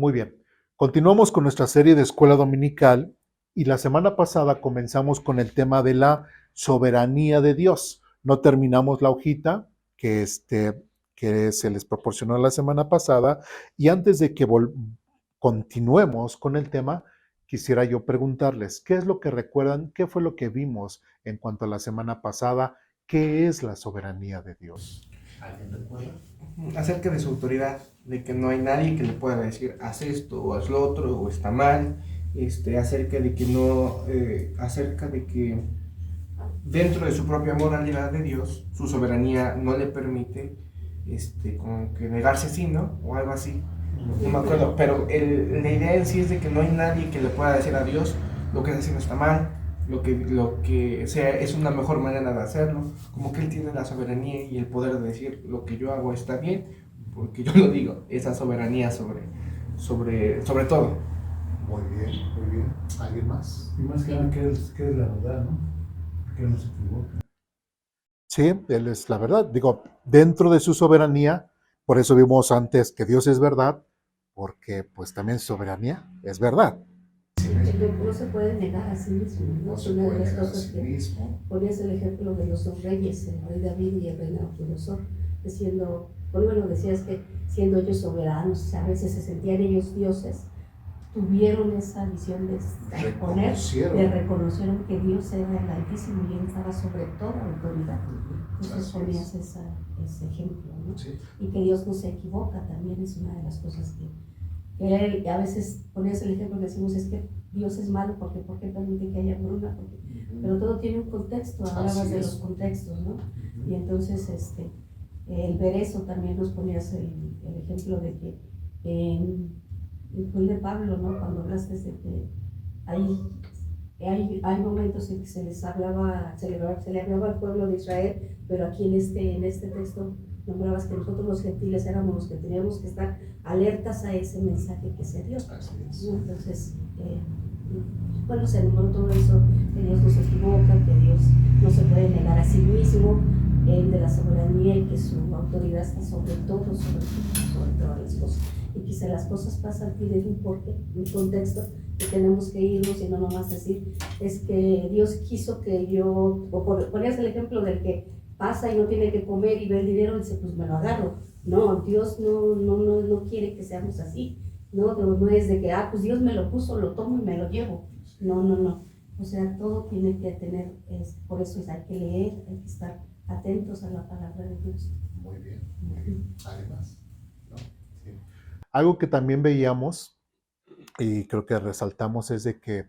Muy bien. Continuamos con nuestra serie de escuela dominical y la semana pasada comenzamos con el tema de la soberanía de Dios. No terminamos la hojita que se les proporcionó la semana pasada y antes de que continuemos con el tema, quisiera yo preguntarles, ¿qué es lo que recuerdan? ¿Qué fue lo que vimos en cuanto a la semana pasada? ¿Qué es la soberanía de Dios? ¿Alguien recuerda? Acerca de su autoridad, de que no hay nadie que le pueda decir haz esto o haz lo otro o está mal, acerca de que no, acerca de que dentro de su propia moralidad de Dios, su soberanía no le permite, como que negarse así, ¿no? O algo así, no me acuerdo, pero la idea en sí es de que no hay nadie que le pueda decir a Dios lo que está haciendo está mal, lo que sea es una mejor manera de hacerlo, como que Él tiene la soberanía y el poder de decir lo que yo hago está bien, porque yo lo digo, esa soberanía sobre todo. Muy bien, muy bien. ¿Alguien más? Y más que nada, qué es la verdad, ¿no? Que no se equivoca. Sí, Él es la verdad. Digo, dentro de su soberanía, por eso vimos antes que Dios es verdad, porque pues también su soberanía es verdad. No se puede negar a sí mismo, ¿no? Es una de las cosas que ponías el ejemplo de los dos reyes, el rey David y el rey Nabucodonosor, que siendo, bueno, decías que siendo ellos soberanos, a veces se sentían ellos dioses, tuvieron esa visión de reconocieron que Dios era el Altísimo y Él estaba sobre toda autoridad. Entonces ponías ese ejemplo, ¿no? Sí. Y que Dios no se equivoca, también es una de las cosas que él, a veces ponías el ejemplo que decimos es que Dios es malo porque permite que haya hambruna, pero todo tiene un contexto, hablabas de los contextos, ¿no? Y entonces el ver eso también nos ponías el ejemplo de que fue el de Pablo, ¿no? Cuando hablaste de que hay momentos en que se le hablaba al pueblo de Israel, pero aquí en este texto nombrabas que nosotros los gentiles éramos los que teníamos que estar alertas a ese mensaje que se dio. Entonces, bueno, se nombró todo eso, que Dios no se equivoca, que Dios no se puede negar a sí mismo, de la soberanía y que su autoridad está sobre todo, sobre todas las cosas. Y que si las cosas pasan, tienen un porqué, un contexto, que tenemos que irnos y no nomás decir, es que Dios quiso que yo, ponías el ejemplo del que pasa y no tiene que comer y ve el dinero y dice, pues me lo agarro. No, Dios no quiere que seamos así. No es de que, pues Dios me lo puso, lo tomo y me lo llevo. No. O sea, todo tiene que tener, por eso hay que leer, hay que estar atentos a la palabra de Dios. Muy bien, muy bien. Además, ¿no? Sí. Algo que también veíamos y creo que resaltamos es de que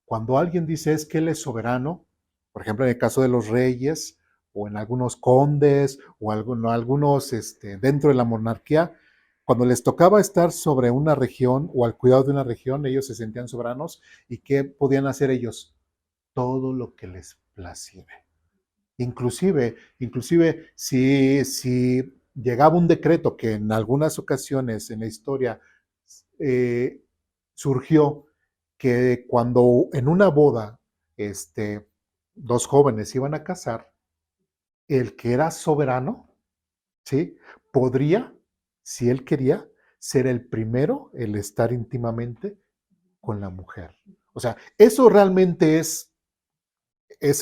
cuando alguien dice es que Él es soberano, por ejemplo, en el caso de los reyes o en algunos condes o algunos dentro de la monarquía, cuando les tocaba estar sobre una región o al cuidado de una región, ellos se sentían soberanos y ¿qué podían hacer ellos? Todo lo que les placiera. Inclusive si llegaba un decreto que en algunas ocasiones en la historia eh, surgió que cuando en una boda dos jóvenes iban a casar, el que era soberano, ¿sí? Podría, si él quería, ser el primero el estar íntimamente con la mujer. O sea, eso realmente es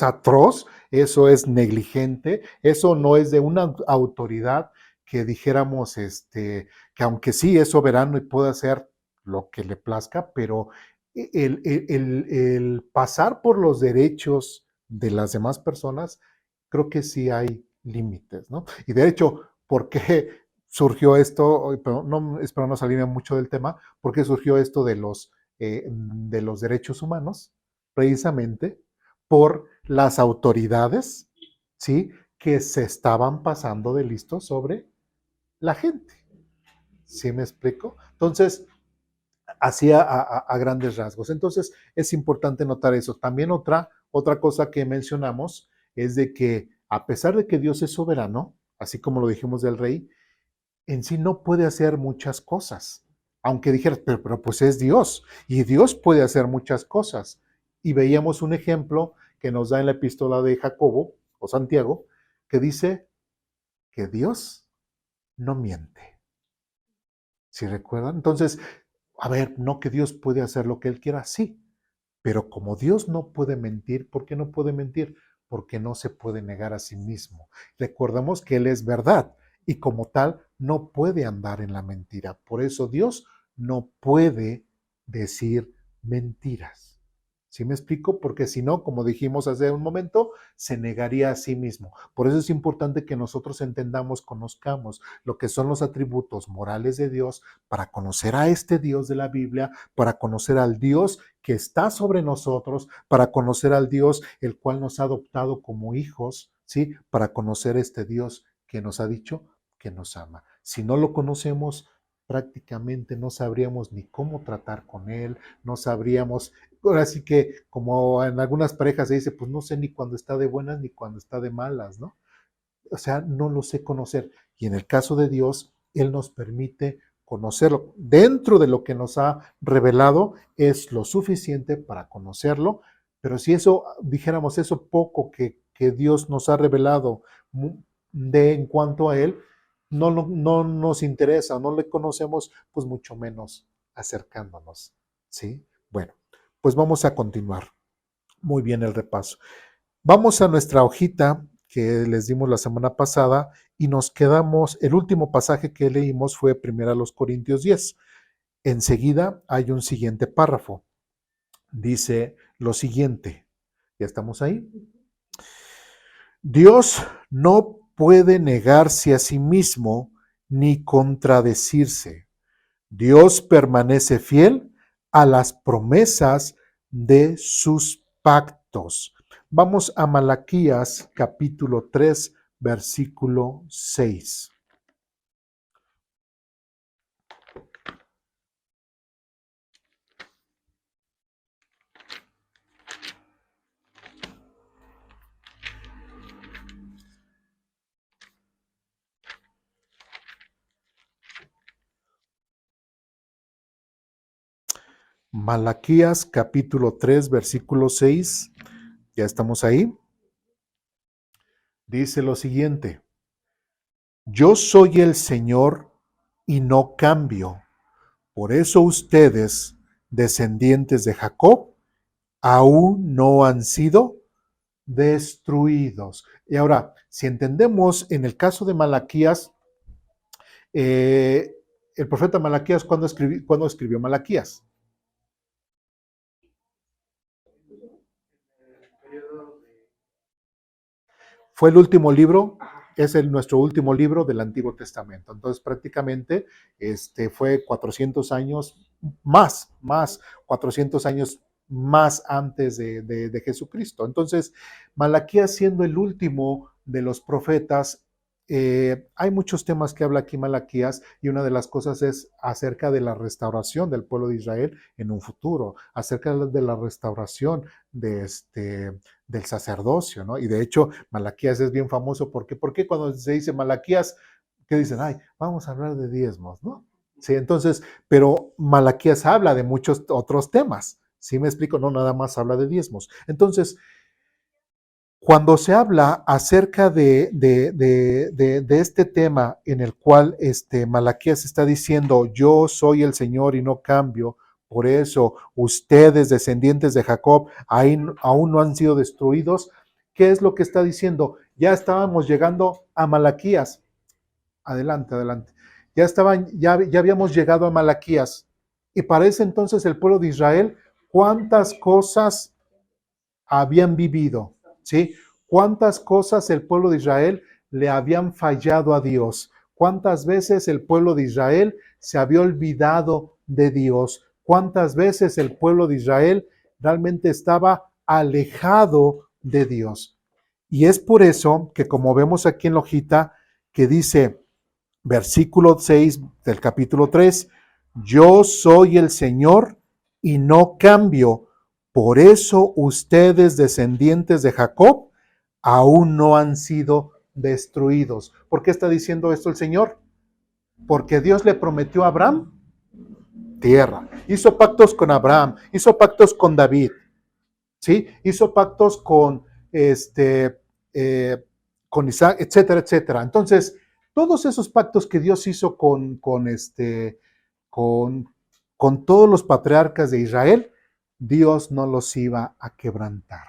atroz, eso es negligente, eso no es de una autoridad que dijéramos que aunque sí es soberano y puede hacer lo que le plazca, pero el pasar por los derechos de las demás personas, creo que sí hay límites, ¿no? Y de hecho, ¿por qué surgió esto? Pero no, espero no salirme mucho del tema, ¿por qué surgió esto de los derechos humanos? Precisamente por las autoridades, ¿sí? Que se estaban pasando de listo sobre la gente. ¿Sí me explico? Entonces, así a grandes rasgos. Entonces, es importante notar eso. También otra cosa que mencionamos es de que a pesar de que Dios es soberano, así como lo dijimos del rey, en sí no puede hacer muchas cosas. Aunque dijeras, pero pues es Dios y Dios puede hacer muchas cosas. Y veíamos un ejemplo que nos da en la epístola de Jacobo o Santiago, que dice que Dios no miente. ¿Sí recuerdan? Entonces, A ver, no que Dios puede hacer lo que Él quiera, sí, pero como Dios no puede mentir, ¿por qué no puede mentir? Porque no se puede negar a sí mismo. Recordemos que Él es verdad y como tal no puede andar en la mentira. Por eso Dios no puede decir mentiras. ¿Sí me explico? Porque si no, como dijimos hace un momento, se negaría a sí mismo. Por eso es importante que nosotros entendamos, conozcamos lo que son los atributos morales de Dios para conocer a este Dios de la Biblia, para conocer al Dios que está sobre nosotros, para conocer al Dios el cual nos ha adoptado como hijos, ¿sí? Para conocer este Dios que nos ha dicho que nos ama. Si no lo conocemos, prácticamente no sabríamos ni cómo tratar con Él, no sabríamos, ahora sí que como en algunas parejas se dice, pues no sé ni cuando está de buenas ni cuando está de malas, ¿no? O sea, no lo sé conocer. Y en el caso de Dios, Él nos permite conocerlo. Dentro de lo que nos ha revelado es lo suficiente para conocerlo, pero si eso, dijéramos eso poco que Dios nos ha revelado en cuanto a Él, no nos interesa o no le conocemos, pues mucho menos acercándonos, ¿sí? Bueno, pues vamos a continuar. Muy bien el repaso. Vamos a nuestra hojita que les dimos la semana pasada y nos quedamos, el último pasaje que leímos fue 1 Corintios 10. Enseguida hay un siguiente párrafo. Dice lo siguiente. ¿Ya estamos ahí? Dios no puede negarse a sí mismo ni contradecirse. Dios permanece fiel a las promesas de sus pactos. Vamos a Malaquías capítulo 3, versículo 6. Malaquías capítulo 3, versículo 6. Ya estamos ahí. Dice lo siguiente. Yo soy el Señor y no cambio. Por eso ustedes, descendientes de Jacob, aún no han sido destruidos. Y ahora, si entendemos en el caso de Malaquías, el profeta Malaquías, ¿cuándo escribió Malaquías? Fue el último libro, es nuestro último libro del Antiguo Testamento. Entonces, prácticamente fue 400 años 400 años más antes de Jesucristo. Entonces, Malaquías siendo el último de los profetas, hay muchos temas que habla aquí Malaquías y una de las cosas es acerca de la restauración del pueblo de Israel en un futuro, acerca de la restauración del sacerdocio, ¿no? Y de hecho, Malaquías es bien famoso porque cuando se dice Malaquías, ¿qué dicen? Ay, vamos a hablar de diezmos, ¿no? Sí, entonces, pero Malaquías habla de muchos otros temas, ¿sí me explico? No nada más habla de diezmos. Entonces, cuando se habla acerca de este tema en el cual Malaquías está diciendo, yo soy el Señor y no cambio, por eso ustedes, descendientes de Jacob, aún no han sido destruidos, ¿qué es lo que está diciendo? Ya estábamos llegando a Malaquías. Adelante, adelante. Ya habíamos llegado a Malaquías. Y para ese entonces el pueblo de Israel, ¿cuántas cosas habían vivido? ¿Sí? ¿Cuántas cosas el pueblo de Israel le habían fallado a Dios? ¿Cuántas veces el pueblo de Israel se había olvidado de Dios? ¿Cuántas veces el pueblo de Israel realmente estaba alejado de Dios? Y es por eso que, como vemos aquí en la hojita, que dice, versículo 6 del capítulo 3, yo soy el Señor y no cambio. Por eso ustedes, descendientes de Jacob, aún no han sido destruidos. ¿Por qué está diciendo esto el Señor? Porque Dios le prometió a Abraham tierra. Hizo pactos con Abraham, hizo pactos con David, ¿sí? Hizo pactos con Isaac, etcétera, etcétera. Entonces, todos esos pactos que Dios hizo con con todos los patriarcas de Israel, Dios no los iba a quebrantar,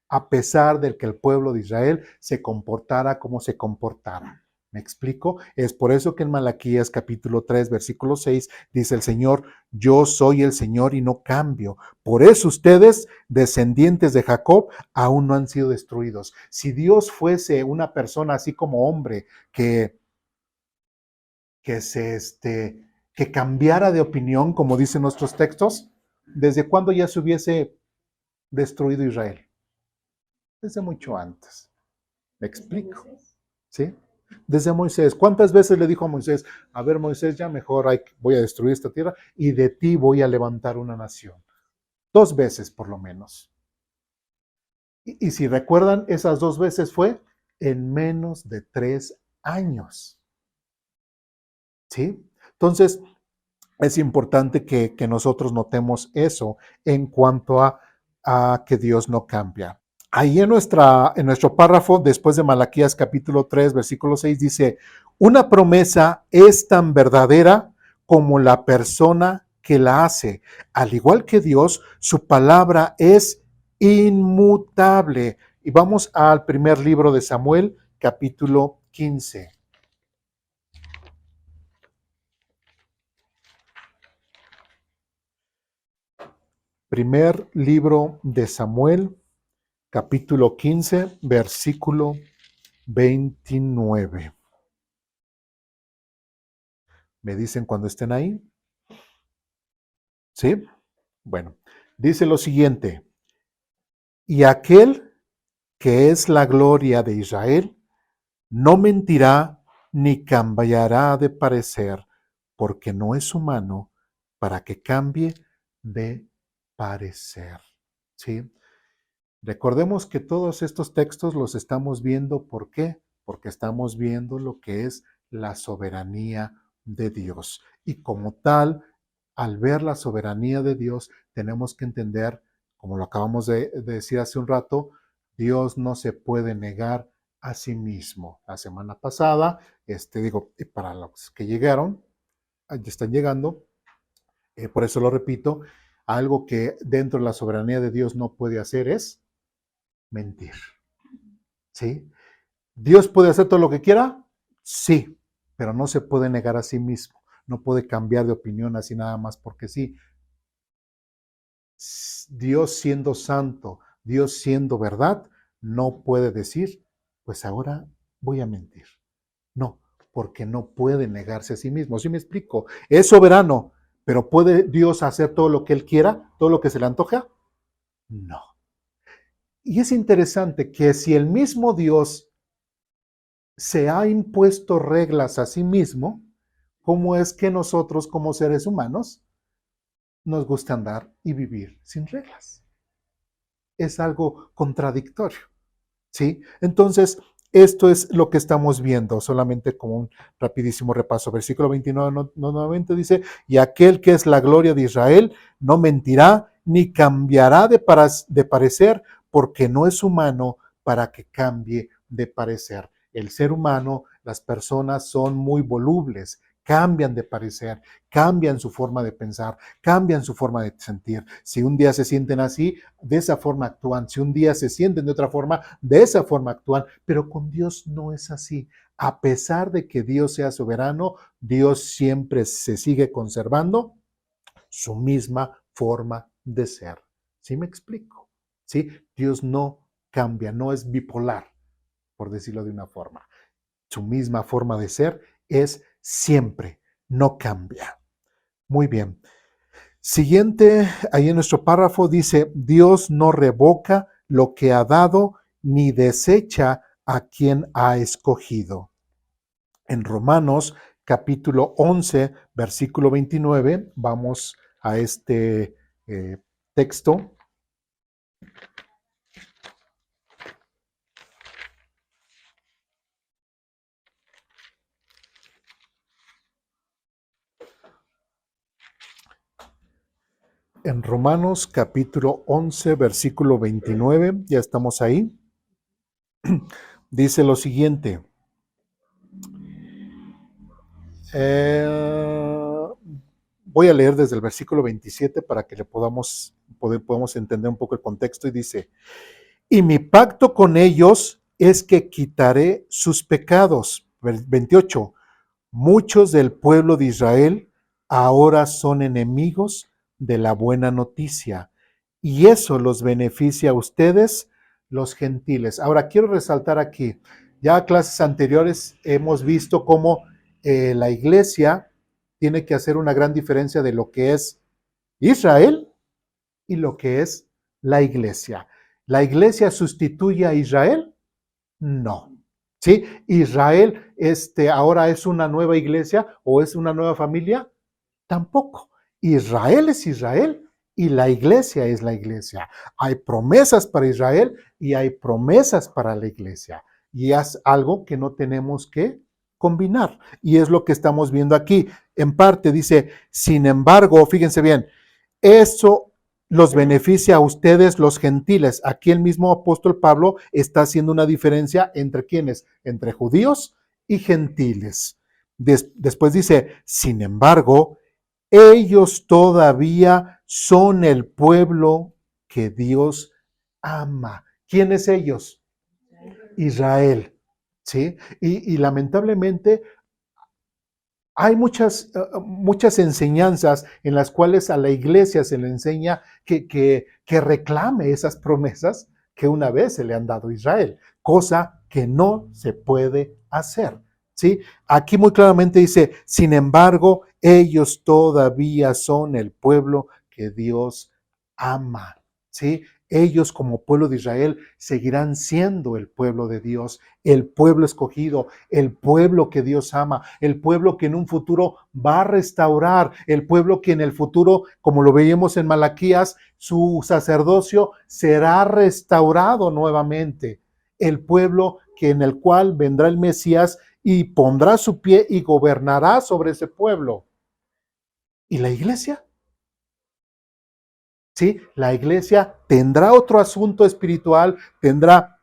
a pesar de que el pueblo de Israel se comportara como se comportara. ¿Me explico? Es por eso que en Malaquías capítulo 3, versículo 6, dice el Señor, yo soy el Señor y no cambio. Por eso ustedes, descendientes de Jacob, aún no han sido destruidos. Si Dios fuese una persona así como hombre que que cambiara de opinión, como dicen nuestros textos, ¿desde cuándo ya se hubiese destruido Israel? Desde mucho antes. ¿Me explico? ¿Sí? Desde Moisés. ¿Cuántas veces le dijo a Moisés, a ver Moisés, ya mejor voy a destruir esta tierra y de ti voy a levantar una nación? 2 veces por lo menos. Y si recuerdan, esas 2 veces fue en menos de 3 años. ¿Sí? Entonces, es importante que nosotros notemos eso en cuanto a que Dios no cambia. Ahí en nuestro párrafo, después de Malaquías capítulo 3, versículo 6, dice, una promesa es tan verdadera como la persona que la hace. Al igual que Dios, su palabra es inmutable. Y vamos al primer libro de Samuel, capítulo 15. Primer libro de Samuel, capítulo 15, versículo 29. ¿Me dicen cuando estén ahí? ¿Sí? Bueno, dice lo siguiente. Y aquel que es la gloria de Israel no mentirá ni cambiará de parecer, porque no es humano para que cambie de parecer. ¿Sí? Recordemos que todos estos textos los estamos viendo, ¿por qué? Porque estamos viendo lo que es la soberanía de Dios. Y como tal, al ver la soberanía de Dios, tenemos que entender, como lo acabamos de decir hace un rato, Dios no se puede negar a sí mismo. La semana pasada, y para los que llegaron, ya están llegando, por eso lo repito, algo que dentro de la soberanía de Dios no puede hacer es mentir. ¿Sí? ¿Dios puede hacer todo lo que quiera? Sí, pero no se puede negar a sí mismo. No puede cambiar de opinión así nada más porque sí. Dios siendo santo, Dios siendo verdad, no puede decir, pues ahora voy a mentir. No, porque no puede negarse a sí mismo. ¿Sí me explico? Es soberano, pero ¿puede Dios hacer todo lo que Él quiera, todo lo que se le antoja? No. Y es interesante que si el mismo Dios se ha impuesto reglas a sí mismo, ¿cómo es que nosotros como seres humanos nos gusta andar y vivir sin reglas? Es algo contradictorio, ¿sí? Entonces, esto es lo que estamos viendo, solamente como un rapidísimo repaso. Versículo 29 nuevamente dice, y aquel que es la gloria de Israel no mentirá ni cambiará de parecer, porque no es humano para que cambie de parecer. El ser humano, las personas son muy volubles, cambian de parecer, cambian su forma de pensar, cambian su forma de sentir. Si un día se sienten así, de esa forma actúan. Si un día se sienten de otra forma, de esa forma actúan. Pero con Dios no es así. A pesar de que Dios sea soberano, Dios siempre se sigue conservando su misma forma de ser. ¿Sí me explico? ¿Sí? Dios no cambia, no es bipolar, por decirlo de una forma. Su misma forma de ser es siempre, no cambia. Muy bien. Siguiente, ahí en nuestro párrafo dice, Dios no revoca lo que ha dado ni desecha a quien ha escogido. En Romanos capítulo 11, versículo 29, vamos a este texto. En Romanos capítulo 11, versículo 29, ya estamos ahí, dice lo siguiente. voy a leer desde el versículo 27 para que le podamos entender un poco el contexto y dice, y mi pacto con ellos es que quitaré sus pecados. 28, muchos del pueblo de Israel ahora son enemigos de la buena noticia y eso los beneficia a ustedes, los gentiles. Ahora quiero resaltar aquí, ya en clases anteriores hemos visto cómo la iglesia tiene que hacer una gran diferencia de lo que es Israel y lo que es la iglesia. ¿La iglesia sustituye a Israel? No. ¿Sí? ¿Israel ahora es una nueva iglesia o es una nueva familia? Tampoco. Israel es Israel y la iglesia es la iglesia. Hay promesas para Israel y hay promesas para la iglesia. Y es algo que no tenemos que combinar. Y es lo que estamos viendo aquí. En parte dice, sin embargo, fíjense bien, eso los beneficia a ustedes los gentiles. Aquí el mismo apóstol Pablo está haciendo una diferencia entre quiénes, entre judíos y gentiles. Después dice, sin embargo, ellos todavía son el pueblo que Dios ama. ¿Quiénes ellos? Israel. ¿Sí? Y lamentablemente hay muchas enseñanzas en las cuales a la iglesia se le enseña que reclame esas promesas que una vez se le han dado a Israel, cosa que no se puede hacer. ¿Sí? Aquí muy claramente dice, sin embargo, ellos todavía son el pueblo que Dios ama. ¿Sí? Ellos como pueblo de Israel seguirán siendo el pueblo de Dios, el pueblo escogido, el pueblo que Dios ama, el pueblo que en un futuro va a restaurar, el pueblo que en el futuro, como lo veíamos en Malaquías, su sacerdocio será restaurado nuevamente, el pueblo que en el cual vendrá el Mesías y pondrá su pie y gobernará sobre ese pueblo. ¿Y la iglesia? ¿Sí? La iglesia tendrá otro asunto espiritual, tendrá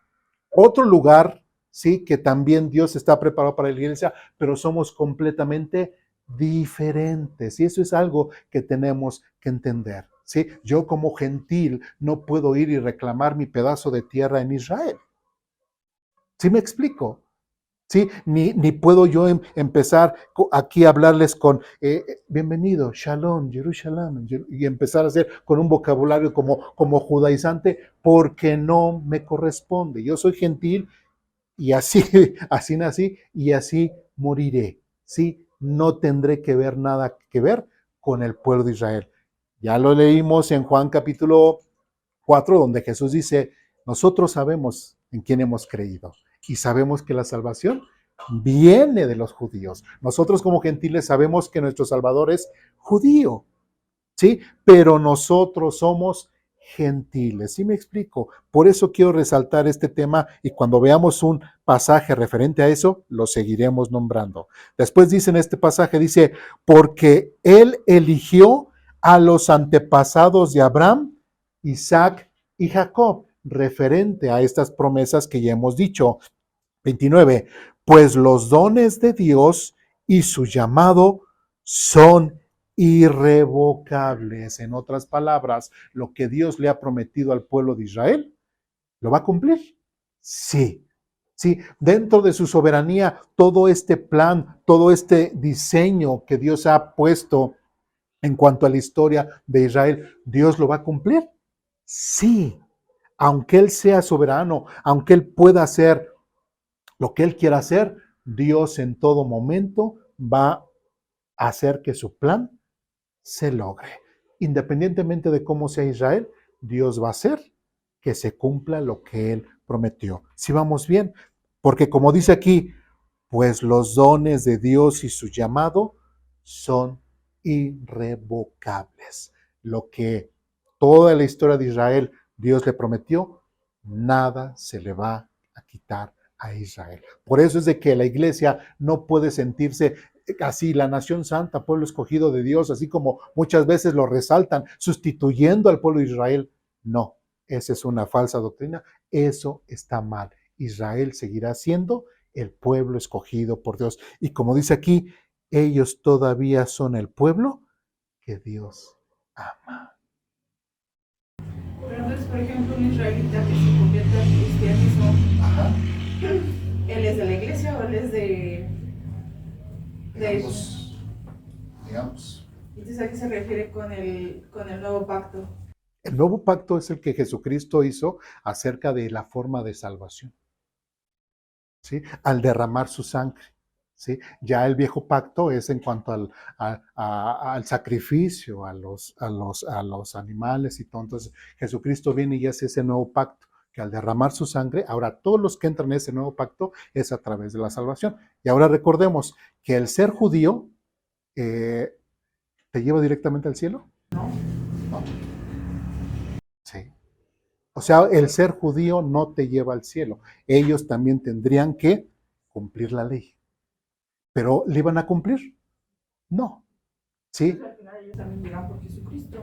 otro lugar, ¿sí? Que también Dios está preparado para la iglesia, pero somos completamente diferentes. Y eso es algo que tenemos que entender, ¿sí? Yo como gentil no puedo ir y reclamar mi pedazo de tierra en Israel. ¿Sí me explico? ¿Sí? Ni puedo yo empezar aquí a hablarles con bienvenido, shalom, Jerusalén, y empezar a hacer con un vocabulario como judaizante, porque no me corresponde. Yo soy gentil y así, así nací y así moriré. ¿Sí? No tendré que ver nada que ver con el pueblo de Israel. Ya lo leímos en Juan capítulo 4, donde Jesús dice, nosotros sabemos en quién hemos creído y sabemos que la salvación viene de los judíos. Nosotros como gentiles sabemos que nuestro Salvador es judío, ¿sí? Pero nosotros somos gentiles, ¿sí me explico? Por eso quiero resaltar este tema y cuando veamos un pasaje referente a eso, lo seguiremos nombrando. Después dice en este pasaje, dice, porque Él eligió a los antepasados de Abraham, Isaac y Jacob, referente a estas promesas que ya hemos dicho. 29, pues los dones de Dios y su llamado son irrevocables. En otras palabras, lo que Dios le ha prometido al pueblo de Israel, ¿lo va a cumplir? Sí. Sí, dentro de su soberanía, todo este plan, todo este diseño que Dios ha puesto en cuanto a la historia de Israel, ¿Dios lo va a cumplir? Sí. Aunque Él sea soberano, aunque Él pueda hacer lo que Él quiera hacer, Dios en todo momento va a hacer que su plan se logre. Independientemente de cómo sea Israel, Dios va a hacer que se cumpla lo que Él prometió. Si vamos bien, porque como dice aquí, pues los dones de Dios y su llamado son irrevocables. Lo que toda la historia de Israel Dios le prometió, nada se le va a quitar a Israel. Por eso es de que la iglesia no puede sentirse así, la nación santa, pueblo escogido de Dios, así como muchas veces lo resaltan, sustituyendo al pueblo de Israel. No, esa es una falsa doctrina, eso está mal. Israel seguirá siendo el pueblo escogido por Dios. Y como dice aquí, ellos todavía son el pueblo que Dios ama. Pero entonces, por ejemplo, un israelita que se convierte al cristianismo, Ajá. ¿él es de la iglesia o él es Digamos. Entonces, ¿a qué se refiere con el nuevo pacto? El nuevo pacto es el que Jesucristo hizo acerca de la forma de salvación, ¿sí? Al derramar su sangre, ¿sí? Ya el viejo pacto es en cuanto al sacrificio, a los animales y todo. Entonces, Jesucristo viene y hace ese nuevo pacto, que al derramar su sangre, ahora todos los que entran en ese nuevo pacto es a través de la salvación. Y ahora recordemos que el ser judío ¿te lleva directamente al cielo? No. No. Sí. O sea, el ser judío no te lleva al cielo. Ellos también tendrían que cumplir la ley. ¿Pero le iban a cumplir? No. ¿Sí? Al final ellos también llegan por Jesucristo.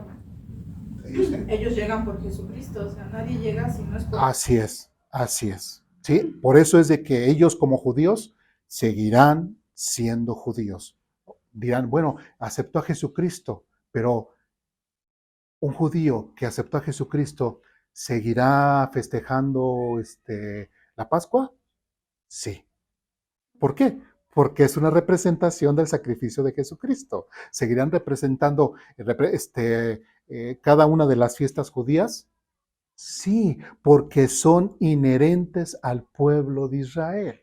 ¿Ellos qué? Ellos llegan por Jesucristo, o sea, nadie llega si no es por... Así es, así es. ¿Sí? Por eso es de que ellos como judíos seguirán siendo judíos. Dirán, bueno, aceptó a Jesucristo, pero un judío que aceptó a Jesucristo, ¿seguirá festejando la Pascua? Sí. ¿Por qué? Porque es una representación del sacrificio de Jesucristo. ¿Seguirán representando cada una de las fiestas judías? Sí, porque son inherentes al pueblo de Israel.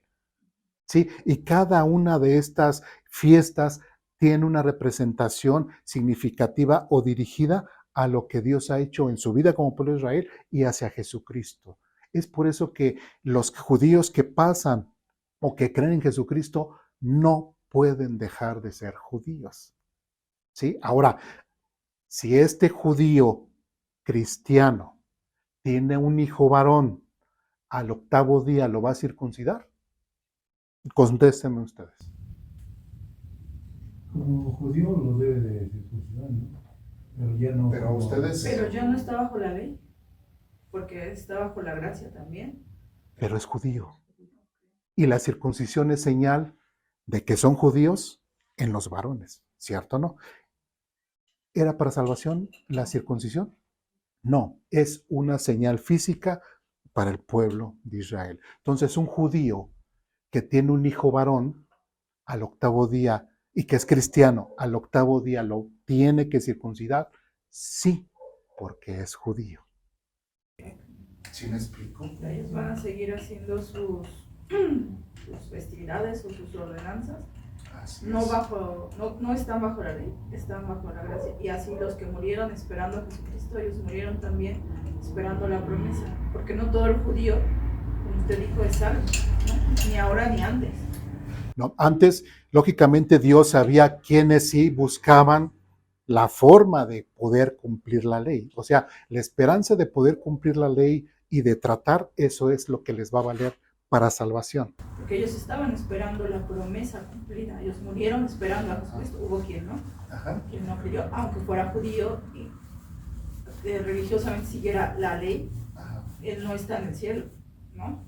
¿Sí? Y cada una de estas fiestas tiene una representación significativa o dirigida a lo que Dios ha hecho en su vida como pueblo de Israel y hacia Jesucristo. Es por eso que los judíos que pasan o que creen en Jesucristo no pueden dejar de ser judíos. ¿Sí? Ahora, si este judío cristiano tiene un hijo varón, al octavo día lo va a circuncidar. Contéstenme ustedes. Como judío lo debe de circuncidar, ¿no? Pero ya no. Pero ustedes- Pero ya no está bajo la ley, porque está bajo la gracia también. Pero es judío. Y la circuncisión es señal de que son judíos en los varones, ¿cierto o no? ¿Era para salvación la circuncisión? No, es una señal física para el pueblo de Israel. Entonces, un judío que tiene un hijo varón al octavo día y que es cristiano, al octavo día lo tiene que circuncidar, sí, porque es judío. ¿Sí me explico? Ellos van a seguir haciendo sus festividades o sus ordenanzas. No están bajo la ley, están bajo la gracia. Y así los que murieron esperando a Jesucristo, ellos murieron también esperando la promesa. Porque no todo el judío, como usted dijo, es salvo, ¿no? Ni ahora ni antes. No, antes, lógicamente, Dios sabía quiénes sí buscaban la forma de poder cumplir la ley. O sea, la esperanza de poder cumplir la ley y de tratar, eso es lo que les va a valer para salvación. Porque ellos estaban esperando la promesa cumplida. Ellos murieron esperando a Jesucristo. Hubo quien no, Ajá. quien no creyó, aunque fuera judío y religiosamente siguiera la ley, Ajá. él no está en el cielo, ¿no?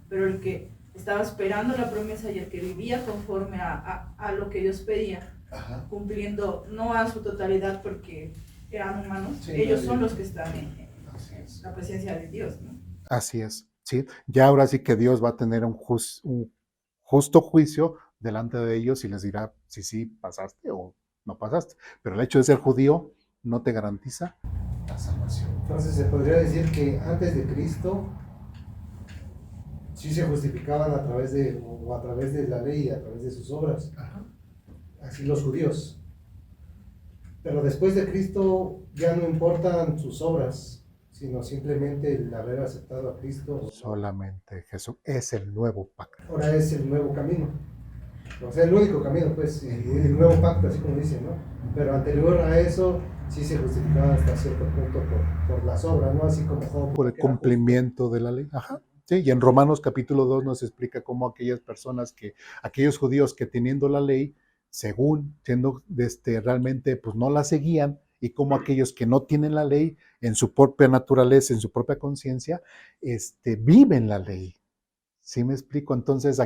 Pero el que estaba esperando la promesa y el que vivía conforme a lo que Dios pedía, Ajá. cumpliendo no a su totalidad porque eran humanos, Sí, ellos nadie. son los que están en Así es. la presencia de Dios, ¿no? Así es, ¿sí? Ya ahora sí que Dios va a tener un justo juicio delante de ellos y les dirá si sí pasaste o no pasaste. Pero el hecho de ser judío no te garantiza la salvación. Entonces se podría decir que antes de Cristo sí se justificaban a través de la ley y a través de sus obras, Ajá. así los judíos. Pero después de Cristo ya no importan sus obras, sino simplemente el haber aceptado a Cristo. Solamente Jesús es el nuevo pacto. Ahora es el nuevo camino. O sea, el único camino, pues, y el nuevo pacto, así como dicen, ¿no? Pero anterior a eso sí se justificaban hasta cierto punto por las obras, ¿no? Así como Job, Por el que era justo. cumplimiento de la ley. Ajá. Sí, y en Romanos capítulo 2 nos explica cómo aquellos judíos que teniendo la ley, según siendo realmente, pues no la seguían, y como aquellos que no tienen la ley en su propia naturaleza, en su propia conciencia, viven la ley. ¿Sí me explico? Entonces,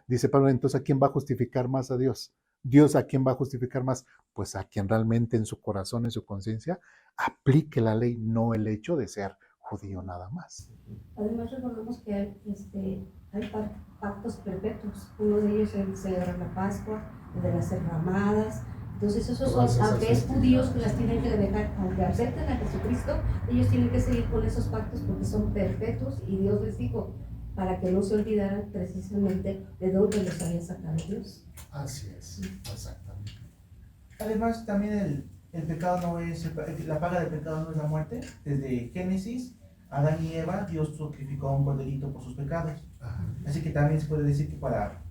dice Pablo, entonces, ¿a quién va a justificar más a Dios? ¿Dios a quién va a justificar más? Pues a quien realmente en su corazón, en su conciencia, aplique la ley, no el hecho de ser judío nada más. Además, recordemos que hay pactos perpetuos. Uno de ellos es el celebrar la Pascua, el de las enramadas. Entonces, esos son, aunque es judíos que las tienen que dejar, aunque acepten a Jesucristo, ellos tienen que seguir con esos pactos porque son perpetuos y Dios les dijo para que no se olvidaran precisamente de dónde los había sacado Dios. Así es, exactamente. Además, también el pecado no es, la paga del pecado no es la muerte. Desde Génesis, Adán y Eva, Dios sacrificó a un corderito por sus pecados. Así que también se puede decir que para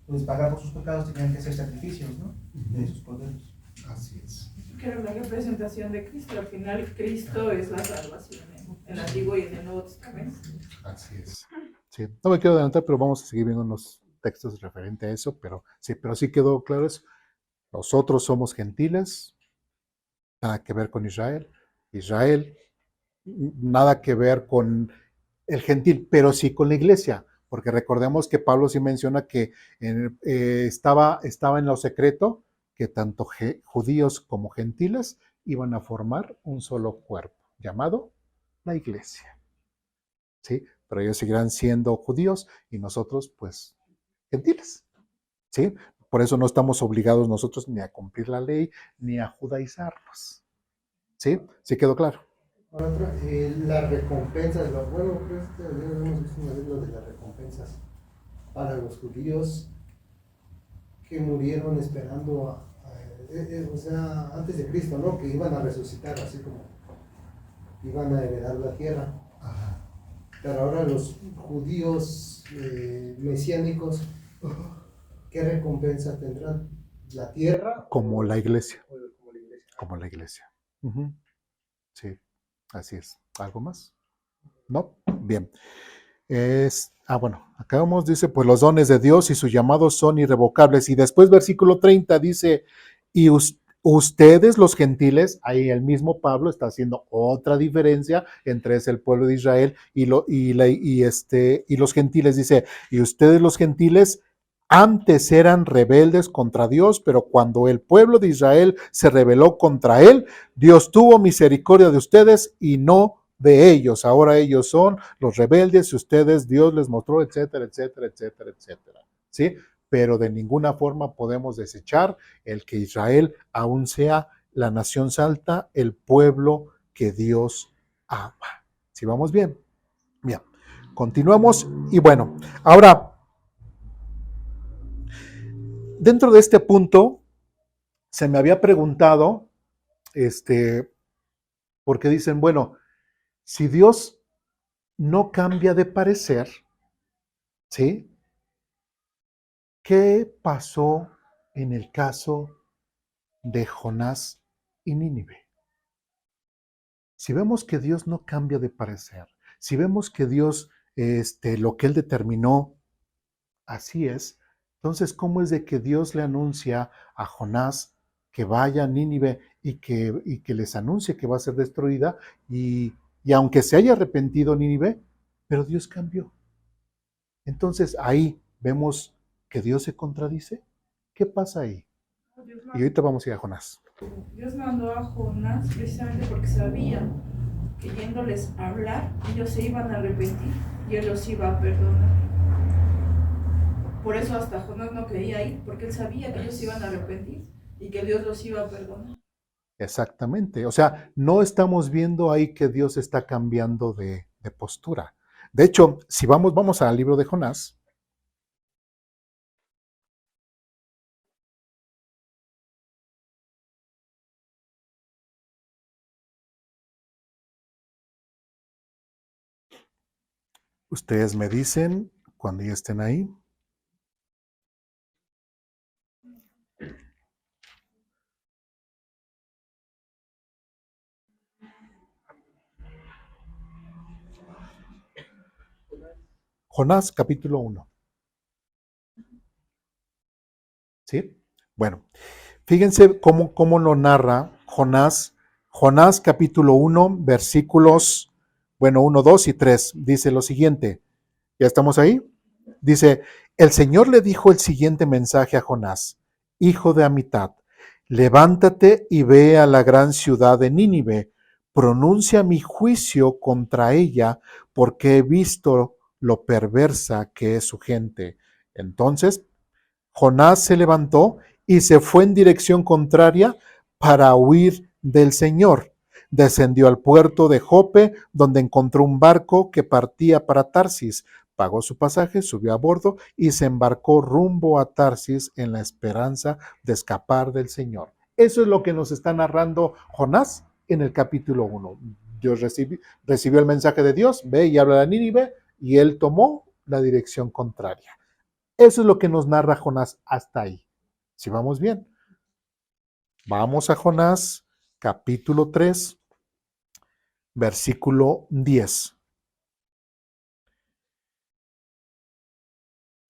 pues, pagar por sus pecados tenían que hacer sacrificios, ¿no? De esos corderos. Así es. Que era la representación de Cristo. Al final, Cristo es la salvación en el Antiguo y en el Nuevo Testamento. Así es. Sí, no me quiero adelantar, pero vamos a seguir viendo unos textos referentes a eso, pero sí quedó claro eso. Nosotros somos gentiles, nada que ver con Israel. Israel, nada que ver con el gentil, pero sí con la iglesia, porque recordemos que Pablo sí menciona que estaba en lo secreto, que tanto judíos como gentiles iban a formar un solo cuerpo, llamado la iglesia. ¿Sí? Pero ellos seguirán siendo judíos y nosotros, pues, gentiles. ¿Sí? Por eso no estamos obligados nosotros ni a cumplir la ley, ni a judaizarnos. ¿Sí? ¿Sí quedó claro? Ahora, las recompensas, bueno, creo que hemos visto una vez lo de las recompensas para los judíos que murieron esperando, o sea, antes de Cristo, ¿no? Que iban a resucitar, así como iban a heredar la tierra. Ajá. Pero ahora los judíos mesiánicos, ¿qué recompensa tendrán? ¿La tierra? Como la iglesia. Como la iglesia. Como la iglesia. Uh-huh. Sí, así es. ¿Algo más? ¿No? Bien. Bueno, acabamos, dice, pues los dones de Dios y sus llamados son irrevocables. Y después versículo 30 dice, y ustedes los gentiles, ahí el mismo Pablo está haciendo otra diferencia entre el pueblo de Israel y los gentiles. Dice, y ustedes los gentiles antes eran rebeldes contra Dios, pero cuando el pueblo de Israel se rebeló contra él, Dios tuvo misericordia de ustedes y no de ellos. Ahora ellos son los rebeldes y ustedes, Dios les mostró, etcétera, etcétera, etcétera, etcétera. ¿Sí? Pero de ninguna forma podemos desechar el que Israel aún sea la nación santa, el pueblo que Dios ama. ¿Sí vamos bien? Bien. Continuamos y bueno, ahora, dentro de este punto, se me había preguntado, porque dicen, bueno, si Dios no cambia de parecer, ¿sí? ¿Qué pasó en el caso de Jonás y Nínive? Si vemos que Dios no cambia de parecer, si vemos que Dios, lo que Él determinó, así es, entonces, ¿cómo es de que Dios le anuncia a Jonás que vaya a Nínive y que les anuncie que va a ser destruida? Y aunque se haya arrepentido Nínive, pero Dios cambió. Entonces, ahí vemos que Dios se contradice. ¿Qué pasa ahí? Y ahorita vamos a ir a Jonás. Dios mandó a Jonás precisamente porque sabía que yéndoles a hablar, ellos se iban a arrepentir y Él los iba a perdonar. Por eso hasta Jonás no quería ir, porque él sabía que ellos se iban a arrepentir y que Dios los iba a perdonar. Exactamente. O sea, no estamos viendo ahí que Dios está cambiando de postura. De hecho, si vamos al libro de Jonás. Ustedes me dicen cuando ya estén ahí. Jonás, capítulo 1. ¿Sí? Bueno, fíjense cómo lo narra Jonás. Jonás, capítulo 1, versículos, 1, 2 y 3. Dice lo siguiente. ¿Ya estamos ahí? Dice, el Señor le dijo el siguiente mensaje a Jonás. hijo de Amitat, levántate y ve a la gran ciudad de Nínive, pronuncia mi juicio contra ella, porque he visto lo perversa que es su gente. Entonces Jonás se levantó y se fue en dirección contraria para huir del Señor. Descendió al puerto de Jope, donde encontró un barco que partía para Tarsis. Pagó su pasaje, subió a bordo y se embarcó rumbo a Tarsis en la esperanza de escapar del Señor. Eso es lo que nos está narrando Jonás en el capítulo 1. Dios recibió el mensaje de Dios, ve y habla a Nínive, y él tomó la dirección contraria. Eso es lo que nos narra Jonás hasta ahí. Si vamos bien. Vamos a Jonás, capítulo 3, versículo 10.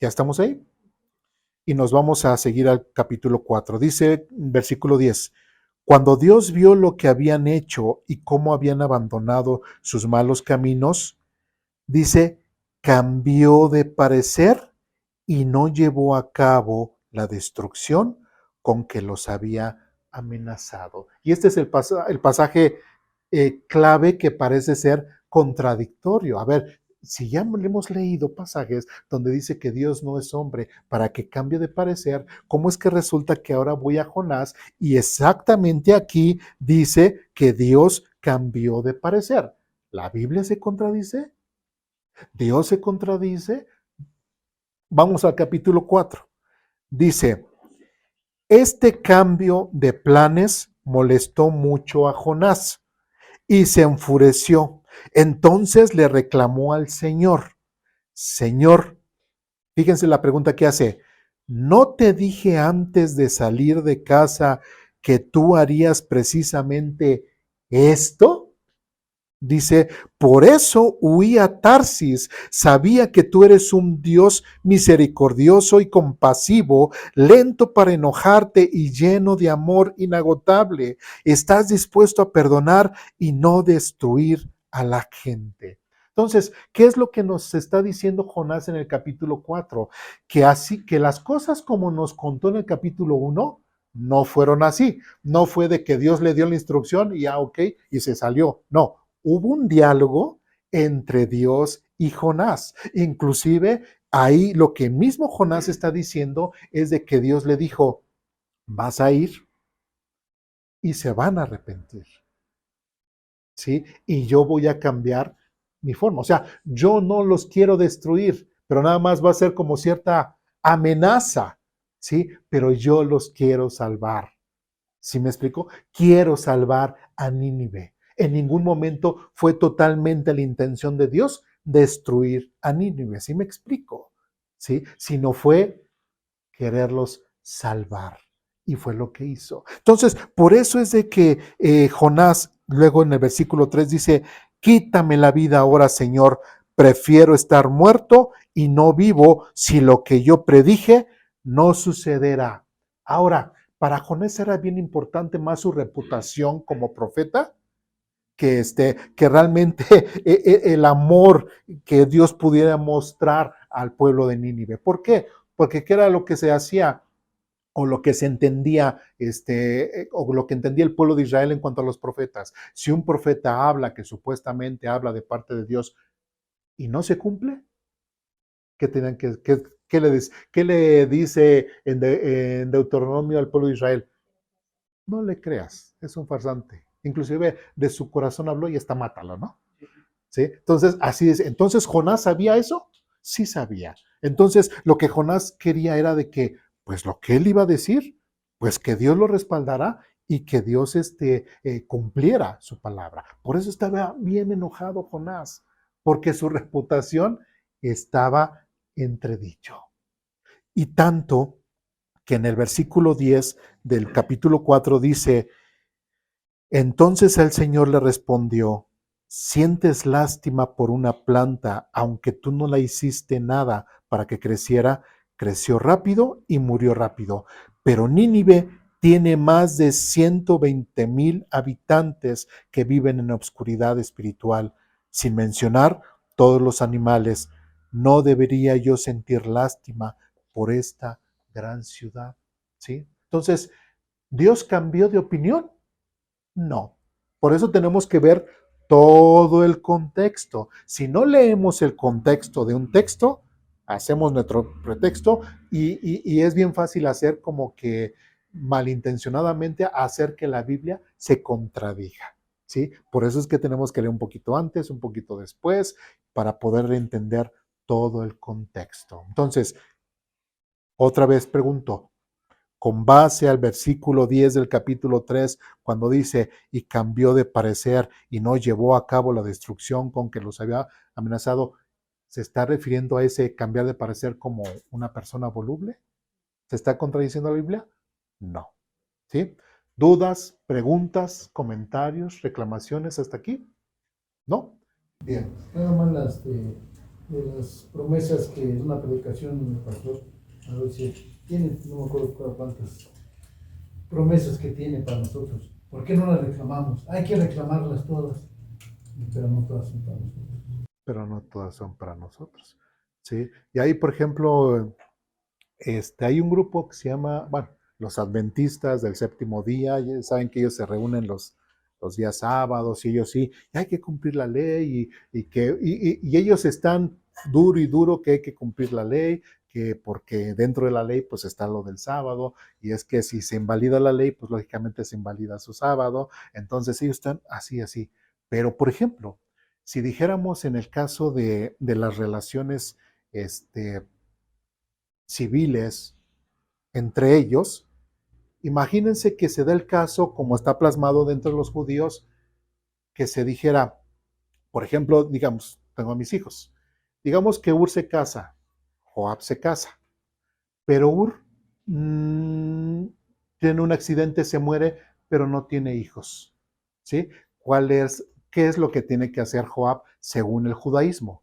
¿Ya estamos ahí? Y nos vamos a seguir al capítulo 4. Dice, versículo 10, cuando Dios vio lo que habían hecho y cómo habían abandonado sus malos caminos, dice, cambió de parecer y no llevó a cabo la destrucción con que los había amenazado. Y este es el pasaje clave que parece ser contradictorio. A ver, si ya hemos leído pasajes donde dice que Dios no es hombre para que cambie de parecer, ¿cómo es que resulta que ahora voy a Jonás y exactamente aquí dice que Dios cambió de parecer? ¿La Biblia se contradice? ¿Dios se contradice? Vamos al capítulo 4. Dice, este cambio de planes molestó mucho a Jonás y se enfureció. Entonces le reclamó al Señor, Señor, fíjense la pregunta que hace, ¿no te dije antes de salir de casa que tú harías precisamente esto? Dice, por eso huí a Tarsis, sabía que tú eres un Dios misericordioso y compasivo, lento para enojarte y lleno de amor inagotable. Estás dispuesto a perdonar y no destruir a la gente. Entonces, ¿qué es lo que nos está diciendo Jonás en el capítulo 4? Que las cosas como nos contó en el capítulo 1 no fueron así. No fue de que Dios le dio la instrucción y ok, y se salió. No. Hubo un diálogo entre Dios y Jonás. Inclusive ahí lo que mismo Jonás está diciendo es de que Dios le dijo, vas a ir y se van a arrepentir. ¿Sí? Y yo voy a cambiar mi forma. O sea, yo no los quiero destruir, pero nada más va a ser como cierta amenaza, ¿sí? Pero yo los quiero salvar. ¿Sí me explico? Quiero salvar a Nínive. En ningún momento fue totalmente la intención de Dios destruir a Nínive. ¿Sí me explico? ¿Sí? Sino fue quererlos salvar. Y fue lo que hizo. Entonces, por eso es de que Jonás, luego en el versículo 3 dice, quítame la vida ahora, Señor, prefiero estar muerto y no vivo si lo que yo predije no sucederá. Ahora, para Jonás era bien importante más su reputación como profeta que realmente el amor que Dios pudiera mostrar al pueblo de Nínive. ¿Por qué? Porque ¿qué era lo que se hacía o lo que se entendía, o lo que entendía el pueblo de Israel en cuanto a los profetas? Si un profeta habla, que supuestamente habla de parte de Dios, y no se cumple, ¿qué tenían qué le dice en Deuteronomio al pueblo de Israel? No le creas, es un farsante. Inclusive de su corazón habló y hasta mátalo, ¿no? ¿Sí? Entonces, así es. Entonces, ¿Jonás sabía eso? Sí sabía. Entonces, lo que Jonás quería era de que, pues lo que él iba a decir, pues que Dios lo respaldara y que Dios cumpliera su palabra. Por eso estaba bien enojado Jonás, porque su reputación estaba entredicho. Y tanto que en el versículo 10 del capítulo 4 dice, entonces el Señor le respondió, ¿sientes lástima por una planta, aunque tú no la hiciste nada para que creciera? Creció rápido y murió rápido. Pero Nínive tiene más de 120,000 habitantes que viven en obscuridad espiritual, sin mencionar todos los animales. ¿No debería yo sentir lástima por esta gran ciudad? ¿Sí? Entonces, ¿Dios cambió de opinión? No. Por eso tenemos que ver todo el contexto. Si no leemos el contexto de un texto, hacemos nuestro pretexto y es bien fácil hacer como que malintencionadamente hacer que la Biblia se contradiga. ¿Sí? Por eso es que tenemos que leer un poquito antes, un poquito después, para poder entender todo el contexto. Entonces, otra vez pregunto, con base al versículo 10 del capítulo 3, cuando dice, y cambió de parecer y no llevó a cabo la destrucción con que los había amenazado, ¿se está refiriendo a ese cambiar de parecer como una persona voluble? ¿Se está contradiciendo la Biblia? No. ¿Sí? ¿Dudas, preguntas, comentarios, reclamaciones hasta aquí? ¿No? Bien. Nada más de las promesas que es una predicación, pastor, a ver si tiene, no me acuerdo cuántas promesas que tiene para nosotros. ¿Por qué no las reclamamos? Hay que reclamarlas todas, pero no todas son para nosotros. Pero no todas son para nosotros. ¿Sí? Y ahí, por ejemplo, hay un grupo que se llama, bueno, los adventistas del séptimo día, ya saben que ellos se reúnen los días sábados y ellos sí, y hay que cumplir la ley y ellos están duro y duro que hay que cumplir la ley, que porque dentro de la ley pues está lo del sábado y es que si se invalida la ley pues lógicamente se invalida su sábado, entonces ellos están así. Pero por ejemplo, si dijéramos en el caso de las relaciones civiles entre ellos, imagínense que se da el caso, como está plasmado dentro de los judíos, que se dijera, por ejemplo, digamos, tengo a mis hijos, digamos que Ur se casa, Joab se casa, pero Ur tiene un accidente, se muere, pero no tiene hijos, ¿sí? ¿Qué es lo que tiene que hacer Joab según el judaísmo?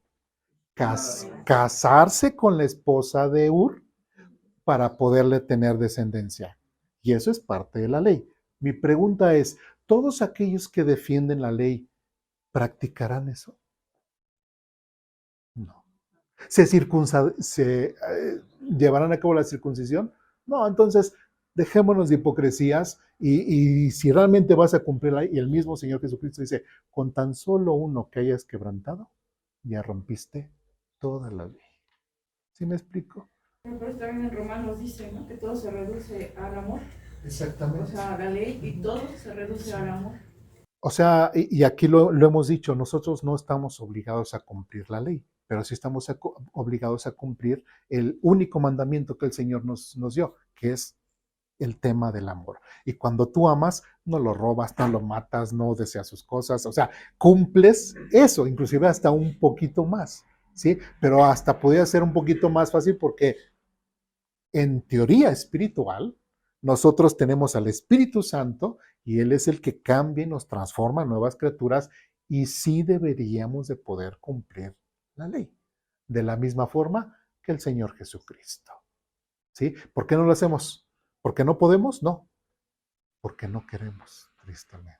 Casarse con la esposa de Ur para poderle tener descendencia. Y eso es parte de la ley. Mi pregunta es, ¿todos aquellos que defienden la ley practicarán eso? No. ¿Se llevarán a cabo la circuncisión? No, entonces dejémonos de hipocresías y si realmente vas a cumplir la ley, y el mismo Señor Jesucristo dice, con tan solo uno que hayas quebrantado, ya rompiste toda la ley. ¿Sí me explico? Pero también en Romanos dice, ¿no?, que todo se reduce al amor. Exactamente. O sea, la ley y todo se reduce al amor. O sea, y aquí lo hemos dicho, nosotros no estamos obligados a cumplir la ley, pero sí estamos obligados a cumplir el único mandamiento que el Señor nos dio, que es el tema del amor. Y cuando tú amas, no lo robas, no lo matas, no deseas sus cosas, o sea, cumples eso, inclusive hasta un poquito más, ¿sí? Pero hasta podría ser un poquito más fácil porque en teoría espiritual, nosotros tenemos al Espíritu Santo y Él es el que cambia y nos transforma en nuevas criaturas y sí deberíamos de poder cumplir la ley de la misma forma que el Señor Jesucristo. ¿Sí? ¿Por qué no lo hacemos? ¿Por qué no podemos? No, porque no queremos, tristemente.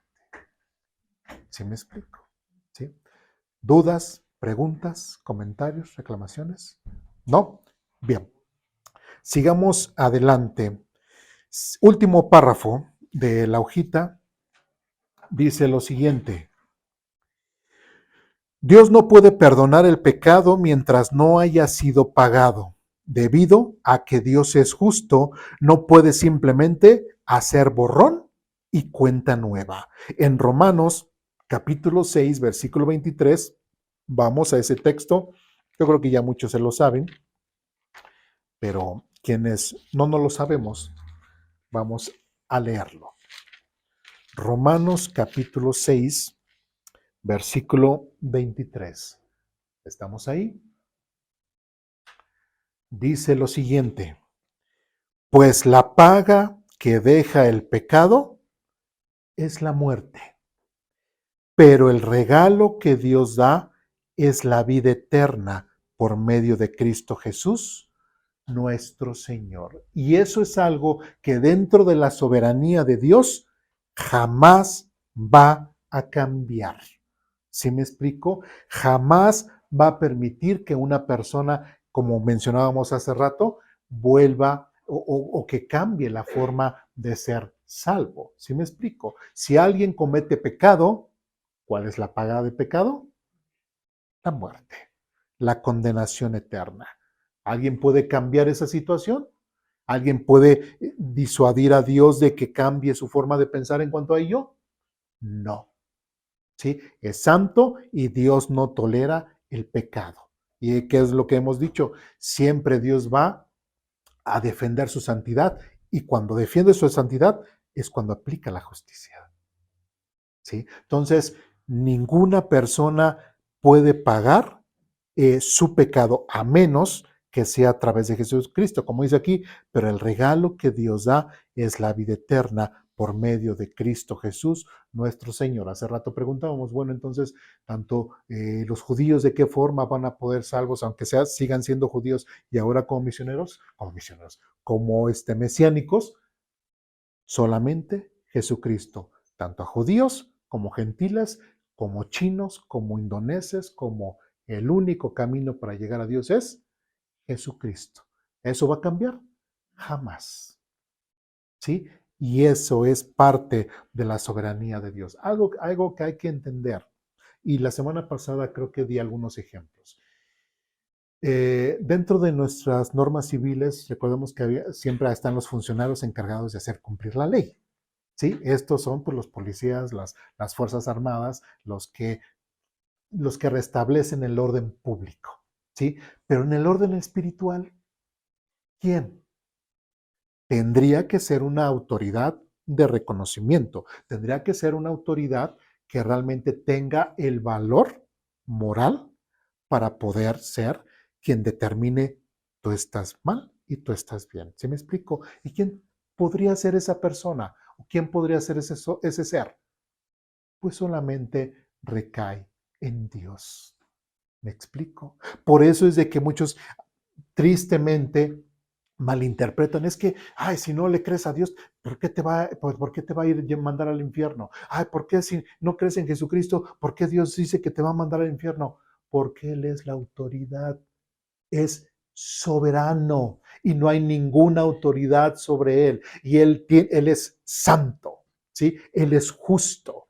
¿Sí me explico? ¿Sí? ¿Dudas, preguntas, comentarios, reclamaciones? ¿No? Bien. Sigamos adelante. Último párrafo de la hojita dice lo siguiente. Dios no puede perdonar el pecado mientras no haya sido pagado. Debido a que Dios es justo, no puede simplemente hacer borrón y cuenta nueva. En Romanos capítulo 6, versículo 23, vamos a ese texto. Yo creo que ya muchos se lo saben, pero quienes no lo sabemos, vamos a leerlo. Romanos capítulo 6, versículo 23. ¿Estamos ahí? Dice lo siguiente: pues la paga que deja el pecado es la muerte, pero el regalo que Dios da es la vida eterna por medio de Cristo Jesús, nuestro Señor. Y eso es algo que dentro de la soberanía de Dios jamás va a cambiar. ¿Sí me explico? Jamás va a permitir que una persona, como mencionábamos hace rato, vuelva o que cambie la forma de ser salvo. ¿Sí me explico? Si alguien comete pecado, ¿cuál es la paga de pecado? La muerte, la condenación eterna. ¿Alguien puede cambiar esa situación? ¿Alguien puede disuadir a Dios de que cambie su forma de pensar en cuanto a ello? No. ¿Sí? Es santo y Dios no tolera el pecado. ¿Y qué es lo que hemos dicho? Siempre Dios va a defender su santidad y cuando defiende su santidad es cuando aplica la justicia. ¿Sí? Entonces, ninguna persona puede pagar su pecado a menos que sea a través de Jesucristo, como dice aquí, pero el regalo que Dios da es la vida eterna por medio de Cristo Jesús, nuestro Señor. Hace rato preguntábamos, bueno, entonces, tanto los judíos de qué forma van a poder salvos, aunque sigan siendo judíos y ahora como misioneros, como mesiánicos, solamente Jesucristo, tanto a judíos como gentiles, como chinos, como indoneses, como el único camino para llegar a Dios es Jesucristo. ¿Eso va a cambiar? Jamás. ¿Sí? Y eso es parte de la soberanía de Dios. Algo que hay que entender. Y la semana pasada creo que di algunos ejemplos. Dentro de nuestras normas civiles, recordemos que siempre están los funcionarios encargados de hacer cumplir la ley. ¿Sí? Estos son pues, los policías, las Fuerzas Armadas, los que restablecen el orden público. ¿Sí? Pero en el orden espiritual, ¿quién? Tendría que ser una autoridad de reconocimiento, tendría que ser una autoridad que realmente tenga el valor moral para poder ser quien determine tú estás mal y tú estás bien. ¿Sí me explico? ¿Y quién podría ser esa persona? ¿O quién podría ser ese ser? Pues solamente recae en Dios. ¿Me explico? Por eso es de que muchos tristemente malinterpretan. Es que, ay, si no le crees a Dios, ¿por qué te va a ir a mandar al infierno? Ay, ¿por qué si no crees en Jesucristo, por qué Dios dice que te va a mandar al infierno? Porque Él es la autoridad, es soberano y no hay ninguna autoridad sobre Él. Y Él es santo, ¿sí? Él es justo,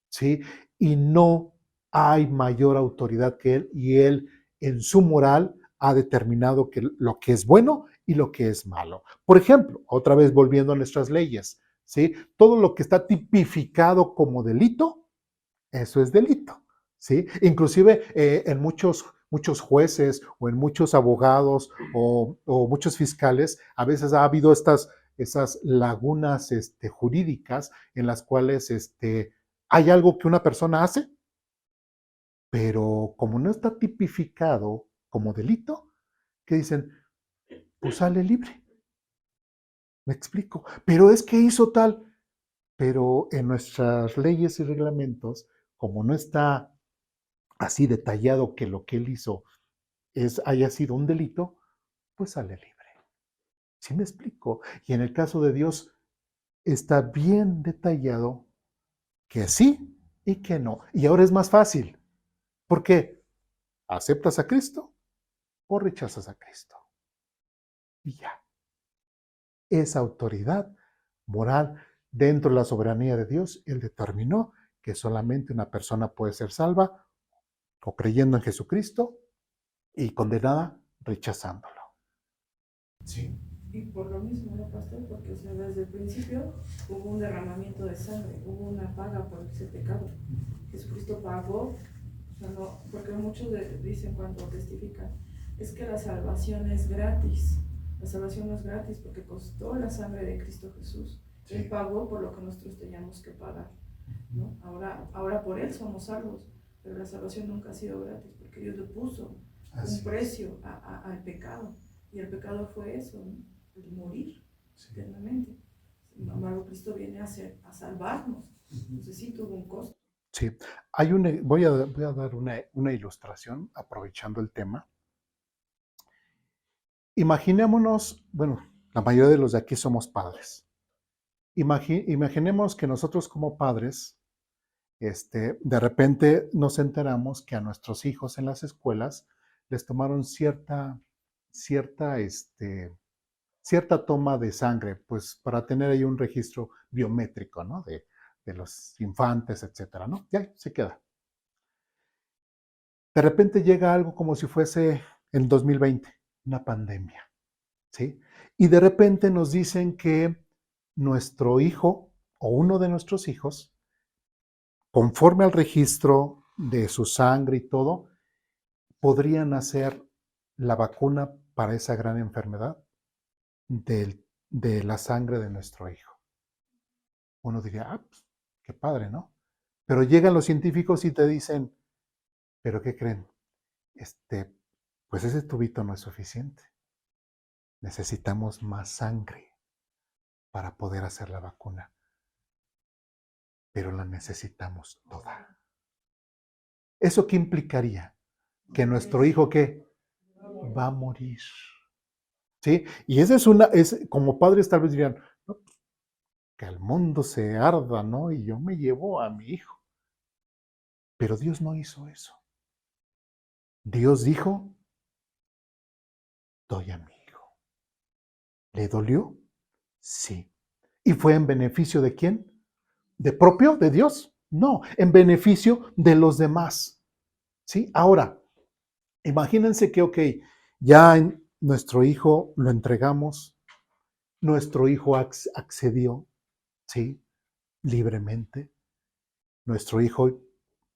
¿sí? Y no hay mayor autoridad que Él y Él en su moral ha determinado que lo que es bueno y lo que es malo. Por ejemplo, otra vez volviendo a nuestras leyes, ¿sí? Todo lo que está tipificado como delito, eso es delito, ¿sí? Inclusive en muchos jueces o en muchos abogados o muchos fiscales, a veces ha habido esas lagunas jurídicas en las cuales hay algo que una persona hace, pero como no está tipificado como delito, que dicen, pues sale libre. ¿Me explico? Pero es que hizo tal. Pero en nuestras leyes y reglamentos, como no está así detallado que lo que él hizo haya sido un delito, pues sale libre. ¿Sí me explico? Y en el caso de Dios está bien detallado que sí y que no. Y ahora es más fácil. ¿Por qué? ¿Aceptas a Cristo o rechazas a Cristo? Y ya. Esa autoridad moral dentro de la soberanía de Dios, Él determinó que solamente una persona puede ser salva o creyendo en Jesucristo y condenada rechazándolo. Sí. Y por lo mismo, ¿no, pastor? Porque, o sea, desde el principio hubo un derramamiento de sangre, hubo una paga por ese pecado. Jesucristo pagó, o sea, no, porque muchos dicen cuando testifican, es que la salvación es gratis. La salvación no es gratis porque costó la sangre de Cristo Jesús. Sí. Él pagó por lo que nosotros teníamos que pagar, ¿no? Ahora por Él somos salvos, pero la salvación nunca ha sido gratis porque Dios le puso un precio al pecado. Y el pecado fue eso, ¿no? El morir eternamente. Sin embargo, Cristo viene a salvarnos. Entonces sí tuvo un costo. Sí, voy a dar una ilustración aprovechando el tema. Imaginémonos, bueno, la mayoría de los de aquí somos padres. Imaginemos que nosotros como padres, de repente nos enteramos que a nuestros hijos en las escuelas les tomaron cierta cierta toma de sangre, pues para tener ahí un registro biométrico, ¿no? De los infantes, etcétera, ¿no? Y ahí se queda. De repente llega algo como si fuese el 2020, una pandemia, ¿sí? Y de repente nos dicen que nuestro hijo o uno de nuestros hijos, conforme al registro de su sangre y todo, podrían hacer la vacuna para esa gran enfermedad de la sangre de nuestro hijo. Uno diría, pues, qué padre, ¿no? Pero llegan los científicos y te dicen, ¿pero qué creen? Pues ese tubito no es suficiente. Necesitamos más sangre para poder hacer la vacuna, pero la necesitamos toda. ¿Eso qué implicaría? Que nuestro hijo, ¿qué? Va a morir. ¿Sí? Y esa como padres tal vez dirían, no, que el mundo se arda, ¿no? Y yo me llevo a mi hijo. Pero Dios no hizo eso. Dios dijo, doy a mi hijo. ¿Le dolió? Sí. ¿Y fue en beneficio de quién? ¿De propio? ¿De Dios? No, en beneficio de los demás. ¿Sí? Ahora, imagínense que, ok, ya nuestro hijo lo entregamos, nuestro hijo accedió, ¿sí? Libremente. Nuestro hijo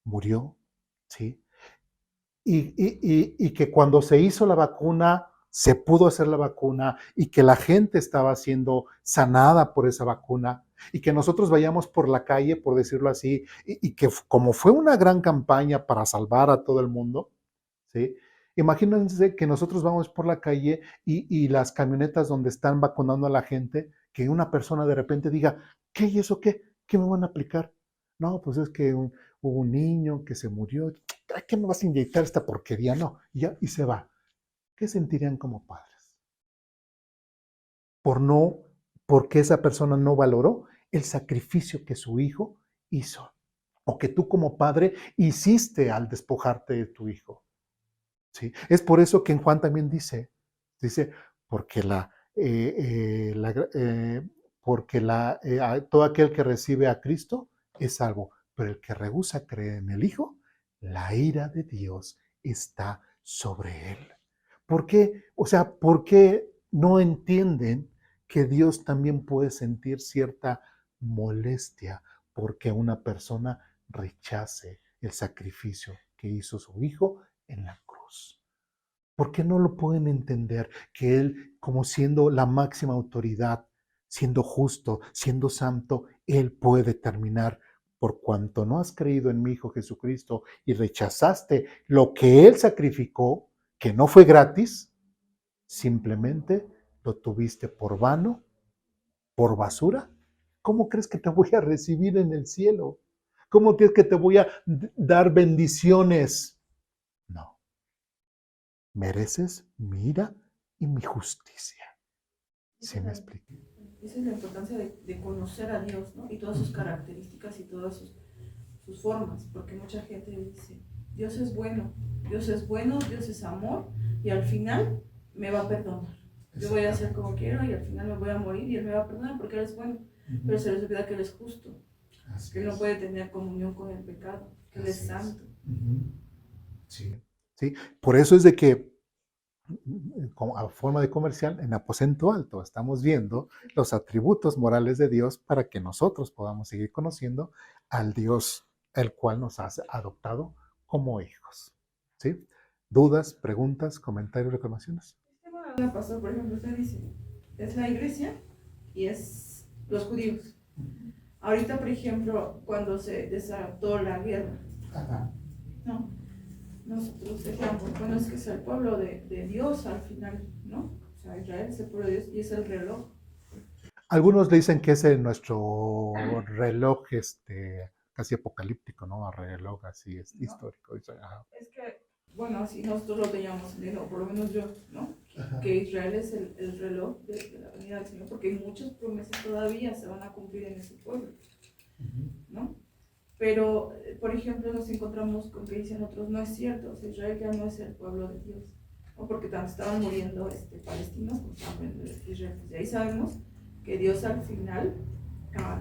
murió, ¿sí? Y que cuando se hizo la vacuna, se pudo hacer la vacuna y que la gente estaba siendo sanada por esa vacuna y que nosotros vayamos por la calle, por decirlo así, y que como fue una gran campaña para salvar a todo el mundo, ¿sí? Imagínense que nosotros vamos por la calle y las camionetas donde están vacunando a la gente, que una persona de repente diga, ¿qué y eso qué? ¿Qué me van a aplicar? No, pues es que hubo un niño que se murió. ¿A qué me vas a inyectar esta porquería? No, y se va. ¿Qué sentirían como padres? Porque esa persona no valoró el sacrificio que su hijo hizo, o que tú como padre hiciste al despojarte de tu hijo. ¿Sí? Es por eso que en Juan también dice, porque todo aquel que recibe a Cristo es salvo, pero el que rehúsa creer en el Hijo, la ira de Dios está sobre él. ¿Por qué? O sea, ¿por qué no entienden que Dios también puede sentir cierta molestia porque una persona rechace el sacrificio que hizo su Hijo en la cruz? ¿Por qué no lo pueden entender? Que Él, como siendo la máxima autoridad, siendo justo, siendo santo, Él puede terminar por cuanto no has creído en mi Hijo Jesucristo y rechazaste lo que Él sacrificó, que no fue gratis, simplemente lo tuviste por vano, por basura. ¿Cómo crees que te voy a recibir en el cielo? ¿Cómo crees que te voy a dar bendiciones? No. Mereces mi ira y mi justicia. ¿Sí me explico? Esa es la importancia de conocer a Dios, ¿no? Y todas sus características y todas sus formas, porque mucha gente dice, Dios es bueno, Dios es amor, y al final me va a perdonar. Yo voy a hacer como quiero y al final me voy a morir y Él me va a perdonar porque Él es bueno. Pero se les olvida que Él es justo, que Él no puede tener comunión con el pecado, que Él es santo. Sí. Sí, por eso es de que a forma de comercial, en aposento alto, estamos viendo los atributos morales de Dios para que nosotros podamos seguir conociendo al Dios el cual nos ha adoptado como hijos. ¿Sí? ¿Dudas, preguntas, comentarios, reclamaciones? Una pastor, por ejemplo, usted dice, es la iglesia y es los judíos. Ahorita, por ejemplo, cuando se desató la guerra, ¿no? Nosotros decíamos, bueno, es que es el pueblo de Dios al final, ¿no? O sea, Israel es el pueblo de Dios y es el reloj. Algunos le dicen que es nuestro reloj casi apocalíptico, ¿no? Reloj así histórico. Es que, bueno, así nosotros lo teníamos entendido, por lo menos yo, ¿no? Que Israel es el reloj de la venida del Señor, porque muchas promesas todavía se van a cumplir en ese pueblo, ¿no? Pero, por ejemplo, nos encontramos con que dicen otros, no es cierto, o sea, Israel ya no es el pueblo de Dios. ¿no? Porque tanto estaban muriendo palestinos como estaban muriendo israelíes. De ahí sabemos que Dios al final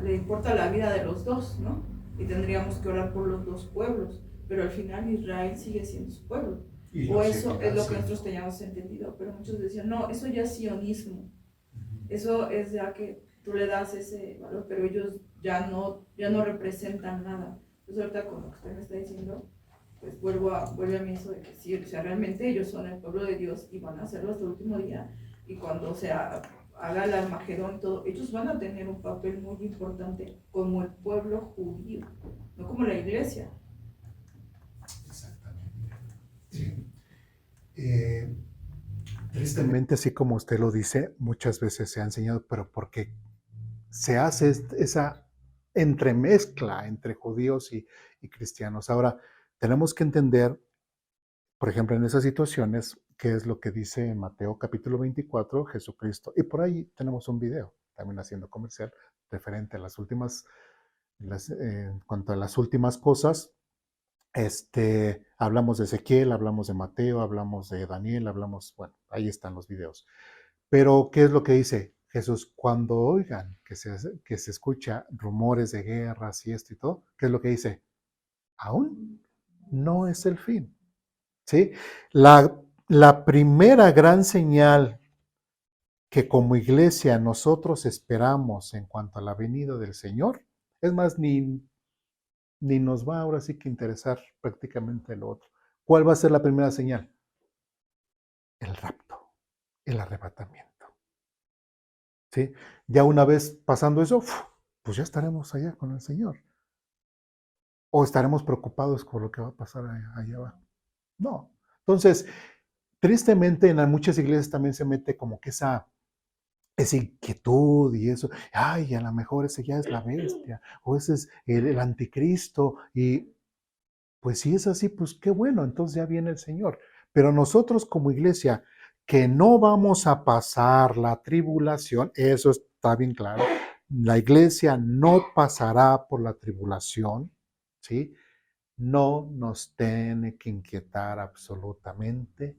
le importa la vida de los dos, ¿no? Y tendríamos que orar por los dos pueblos, pero al final Israel sigue siendo su pueblo. O eso es lo que nosotros teníamos entendido, pero muchos decían, no, eso ya es sionismo, eso es ya que tú le das ese valor, pero ellos ya no representan nada. Entonces ahorita con lo que usted me está diciendo, pues vuelve a mí eso de que sí, o sea, realmente ellos son el pueblo de Dios y van a hacerlo hasta el último día, y cuando haga el Armagedón y todo, ellos van a tener un papel muy importante como el pueblo judío, no como la iglesia. Exactamente. Sí. Tristemente, así como usted lo dice, muchas veces se ha enseñado, pero porque se hace esa entremezcla entre judíos y cristianos. Ahora, tenemos que entender, por ejemplo, en esas situaciones, qué es lo que dice en Mateo capítulo 24, Jesucristo. Y por ahí tenemos un video, también haciendo comercial, referente a las últimas, en cuanto a las últimas cosas. Hablamos de Ezequiel, hablamos de Mateo, hablamos de Daniel, bueno, ahí están los videos. Pero, ¿qué es lo que dice Jesús? Cuando oigan que se escucha rumores de guerras y esto y todo, ¿qué es lo que dice? Aún no es el fin, ¿sí? La primera gran señal que como iglesia nosotros esperamos en cuanto a la venida del Señor, es más, ni nos va ahora sí que interesar prácticamente lo otro. ¿Cuál va a ser la primera señal? El rapto, el arrebatamiento. ¿Sí? Ya una vez pasando eso, pues ya estaremos allá con el Señor. ¿O estaremos preocupados por lo que va a pasar allá abajo? No. Entonces, tristemente en muchas iglesias también se mete como que esa inquietud y eso. Ay, a lo mejor ese ya es la bestia, o ese es el anticristo. Y pues si es así, pues qué bueno, entonces ya viene el Señor. Pero nosotros como iglesia, que no vamos a pasar la tribulación, eso está bien claro. La iglesia no pasará por la tribulación, ¿sí? No nos tiene que inquietar absolutamente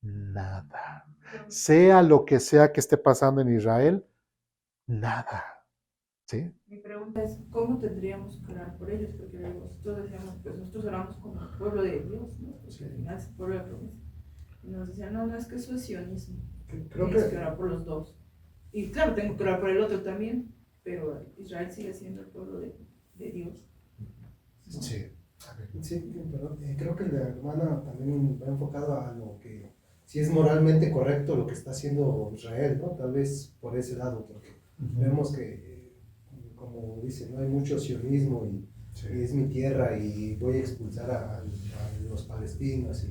nada. Sea lo que sea que esté pasando en Israel, nada, ¿sí? Mi pregunta es, ¿cómo tendríamos que orar por ellos? Porque nosotros decíamos, pues nosotros oramos como el pueblo de Dios, ¿no? Porque al final es el pueblo de promesa. Y nos decían, no, es que eso es sionismo. Tienes que orar por los dos. Y claro, tengo que orar por el otro también, pero Israel sigue siendo el pueblo de Dios. Sí. Sí, perdón. Creo que la hermana también va enfocada a lo que, si es moralmente correcto lo que está haciendo Israel, ¿no? Tal vez por ese lado, porque vemos que, como dice, no hay mucho sionismo y es mi tierra y voy a expulsar a los palestinos.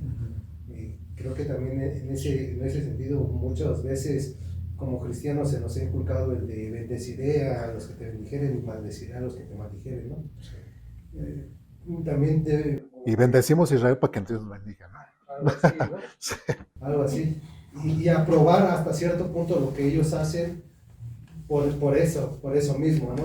Y creo que también en ese sentido muchas veces como cristianos se nos ha inculcado el de bendeciré a los que te bendijeren y maldeciré a los que te maldijeren, ¿no? También Y bendecimos a Israel para que Dios nos bendiga, ¿no? algo así, ¿no? Sí. Algo así. Y aprobar hasta cierto punto lo que ellos hacen por eso mismo, ¿no?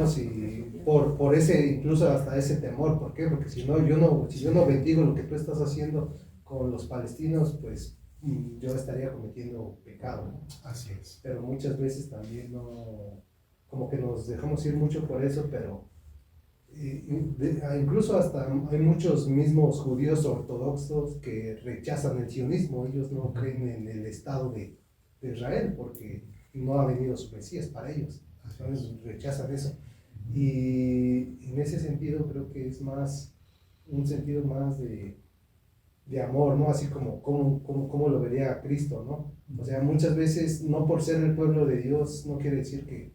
Por ese, incluso hasta ese temor. ¿Por qué? Porque si yo no bendigo lo que tú estás haciendo con los palestinos, pues yo estaría cometiendo pecado, ¿no? Así es. Pero muchas veces también no, como que nos dejamos ir mucho por eso, pero incluso hasta hay muchos mismos judíos ortodoxos que rechazan el sionismo. Ellos no creen en el Estado de Israel porque no ha venido su Mesías para ellos. Entonces rechazan eso. Y en ese sentido creo que es más un sentido más de amor, ¿no? Así como lo vería Cristo, ¿no? O sea, muchas veces no por ser el pueblo de Dios no quiere decir que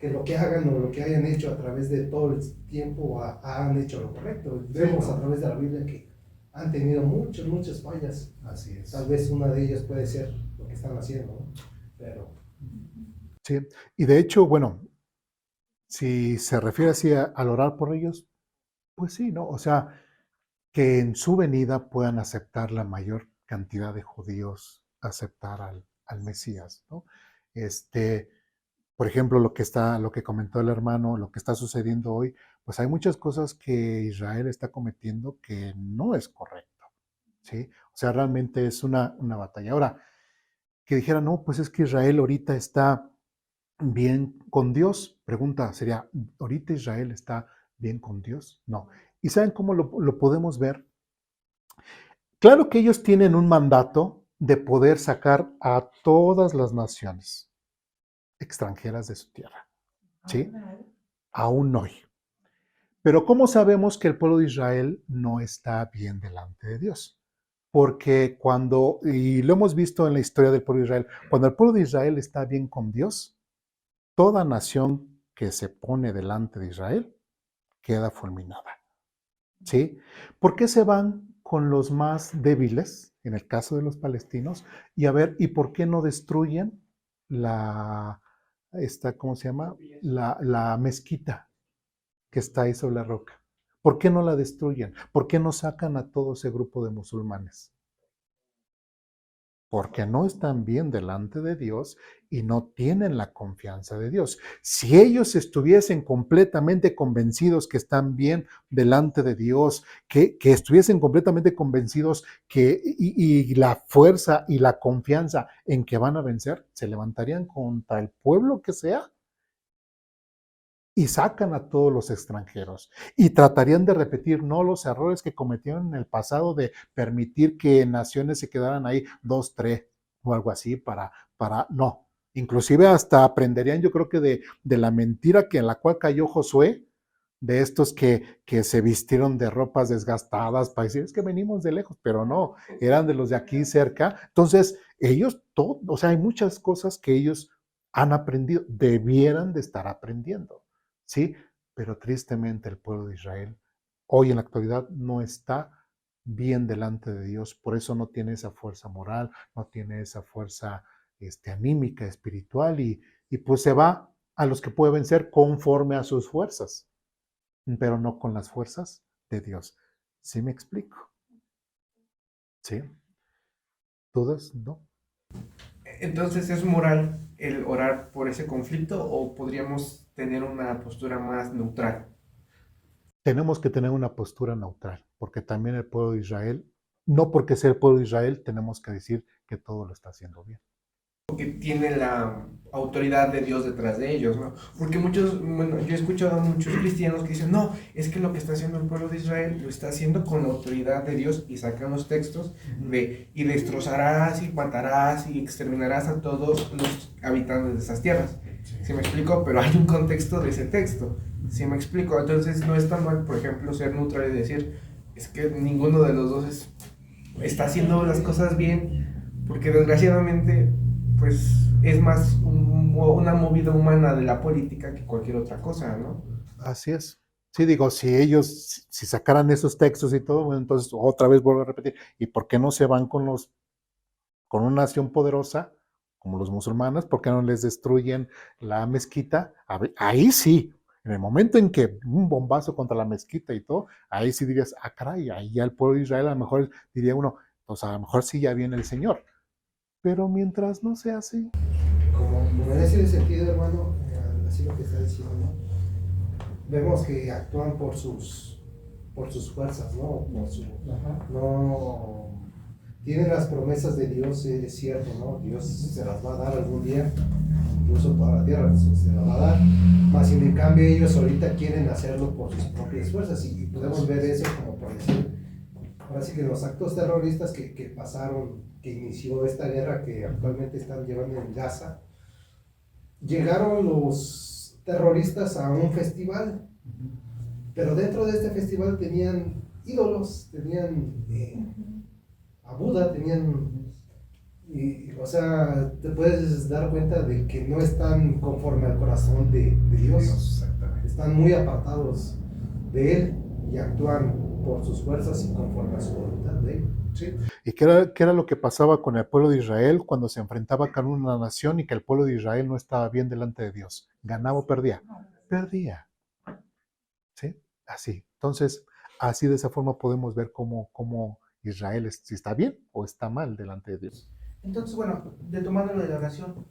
lo que hagan o lo que hayan hecho a través de todo el tiempo han hecho lo correcto. Vemos a través de la Biblia que han tenido muchas fallas. Así es. Tal vez una de ellas puede ser lo que están haciendo, ¿no? Pero... Sí, y de hecho, bueno, si se refiere así al orar por ellos, pues sí, ¿no? O sea, que en su venida puedan aceptar la mayor cantidad de judíos, aceptar al Mesías, ¿no? Por ejemplo, lo que comentó el hermano, lo que está sucediendo hoy, pues hay muchas cosas que Israel está cometiendo que no es correcto, ¿sí? O sea, realmente es una batalla. Ahora, que dijera, no, pues es que Israel ahorita está bien con Dios. Pregunta sería, ¿ahorita Israel está bien con Dios? No. ¿Y saben cómo lo podemos ver? Claro que ellos tienen un mandato de poder sacar a todas las naciones extranjeras de su tierra, ¿sí? Aún hoy. Pero ¿cómo sabemos que el pueblo de Israel no está bien delante de Dios? Porque cuando, y lo hemos visto en la historia del pueblo de Israel, cuando el pueblo de Israel está bien con Dios, toda nación que se pone delante de Israel queda fulminada. ¿Sí? ¿Por qué se van con los más débiles, en el caso de los palestinos? Y a ver, ¿y por qué no destruyen ¿cómo se llama? La mezquita que está ahí sobre la roca. ¿Por qué no la destruyen? ¿Por qué no sacan a todo ese grupo de musulmanes? Porque no están bien delante de Dios y no tienen la confianza de Dios. Si ellos estuviesen completamente convencidos que están bien delante de Dios, que estuviesen completamente convencidos y la fuerza y la confianza en que van a vencer, se levantarían contra el pueblo que sea y sacan a todos los extranjeros y tratarían de repetir no los errores que cometieron en el pasado de permitir que naciones se quedaran ahí 2, 3 o algo así no. Inclusive hasta aprenderían yo creo que de la mentira en la cual cayó Josué, de estos que se vistieron de ropas desgastadas para decir es que venimos de lejos, pero no, eran de los de aquí cerca. Entonces ellos, o sea, hay muchas cosas que ellos han aprendido, debieran de estar aprendiendo. ¿Sí? Pero tristemente el pueblo de Israel hoy en la actualidad no está bien delante de Dios, por eso no tiene esa fuerza moral, no tiene esa fuerza anímica, espiritual y pues se va a los que puede vencer conforme a sus fuerzas, pero no con las fuerzas de Dios. ¿Sí me explico? ¿Sí? ¿Dudas? No. Entonces, ¿es moral el orar por ese conflicto o podríamos tener una postura más neutral? Tenemos que tener una postura neutral, porque también el pueblo de Israel, no porque sea el pueblo de Israel, tenemos que decir que todo lo está haciendo bien. Que tiene la autoridad de Dios detrás de ellos, ¿no? Porque muchos, bueno, yo he escuchado a muchos cristianos que dicen, no, es que lo que está haciendo el pueblo de Israel lo está haciendo con la autoridad de Dios y sacan los textos de y destrozarás y matarás y exterminarás a todos los habitantes de esas tierras. ¿Sí me explico? Pero hay un contexto de ese texto. ¿Sí me explico? Entonces no es tan mal, por ejemplo, ser neutral y decir, es que ninguno de los dos está haciendo las cosas bien, porque desgraciadamente pues es más una movida humana de la política que cualquier otra cosa, ¿no? Así es. Sí, digo, si ellos, si sacaran esos textos y todo, bueno, entonces otra vez vuelvo a repetir, ¿y por qué no se van con una nación poderosa, como los musulmanes? ¿Por qué no les destruyen la mezquita? Ahí sí, en el momento en que un bombazo contra la mezquita y todo, ahí sí dirías, ah, caray, ahí ya el pueblo de Israel a lo mejor diría uno, pues a lo mejor sí ya viene el Señor. Pero mientras no sea así. Como en ese sentido, hermano, así lo que está diciendo, ¿no? Vemos que actúan por sus fuerzas, ¿no? No tienen las promesas de Dios, es cierto, ¿no? Dios se las va a dar algún día, incluso toda la tierra se las va a dar, más sin en cambio ellos ahorita quieren hacerlo por sus propias fuerzas y podemos ver eso como por decir, ahora sí que los actos terroristas que pasaron, que inició esta guerra que actualmente están llevando en Gaza, llegaron los terroristas a un festival, pero dentro de este festival tenían ídolos, tenían a Buda, o sea, te puedes dar cuenta de que no están conforme al corazón de Dios, están muy apartados de Él y actúan por sus fuerzas y conforme a su voluntad de Él. ¿Sí? ¿Y qué era lo que pasaba con el pueblo de Israel cuando se enfrentaba con una nación y que el pueblo de Israel no estaba bien delante de Dios? ¿Ganaba o perdía? Perdía. ¿Sí? Así. Entonces, así de esa forma podemos ver cómo Israel si está bien o está mal delante de Dios. Entonces, bueno, retomando lo de la oración,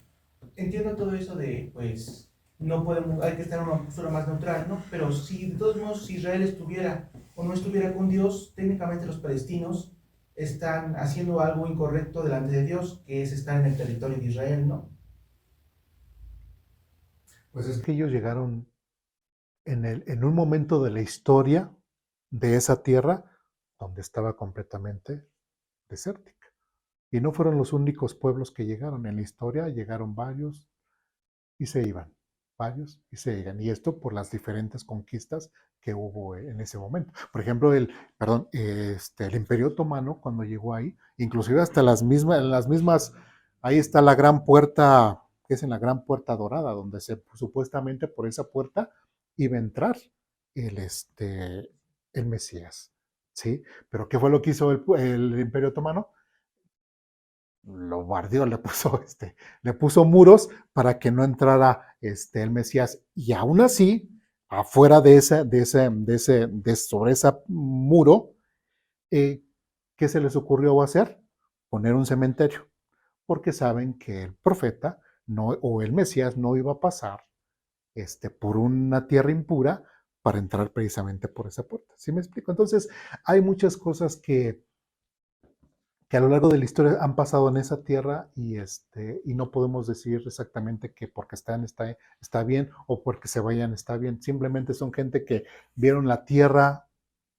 entiendo todo eso de, pues, no podemos, hay que estar en una postura más neutral, ¿no? Pero si de todos modos Israel estuviera o no estuviera con Dios, técnicamente los palestinos están haciendo algo incorrecto delante de Dios, que es estar en el territorio de Israel, ¿no? Pues es que ellos llegaron en un momento de la historia de esa tierra donde estaba completamente desértica. Y no fueron los únicos pueblos que llegaron. En la historia llegaron varios y se iban, varios y se iban. Y esto por las diferentes conquistas que hubo en ese momento. Por ejemplo, el Imperio Otomano, cuando llegó ahí, inclusive hasta las mismas, ahí está la gran puerta, que es en la gran puerta dorada, donde supuestamente por esa puerta iba a entrar el Mesías. ¿Sí? Pero ¿qué fue lo que hizo el Imperio Otomano? Lo bardeó, le puso muros para que no entrara el Mesías. Y aún así, afuera sobre ese muro, ¿qué se les ocurrió hacer? Poner un cementerio, porque saben que el profeta o el Mesías no iba a pasar por una tierra impura para entrar precisamente por esa puerta. ¿Sí me explico? Entonces, hay muchas cosas que a lo largo de la historia han pasado en esa tierra y no podemos decir exactamente que porque está bien o porque se vayan está bien. Simplemente son gente que vieron la tierra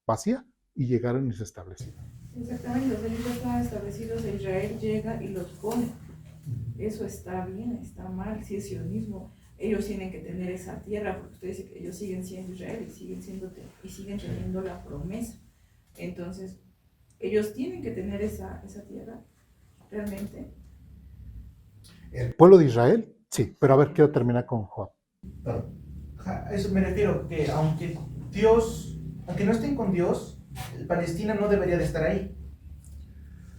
vacía y llegaron y se establecieron. Exactamente, los delitos estaban establecidos, Israel llega y los pone. Eso está bien, está mal, si es sionismo. Ellos tienen que tener esa tierra, porque usted dice que ellos siguen siendo Israel y siguen teniendo la promesa. Entonces, ellos tienen que tener esa tierra, realmente. El pueblo de Israel, sí, pero a ver, quiero terminar con Joab. A eso me refiero, que aunque no estén con Dios, Palestina no debería de estar ahí.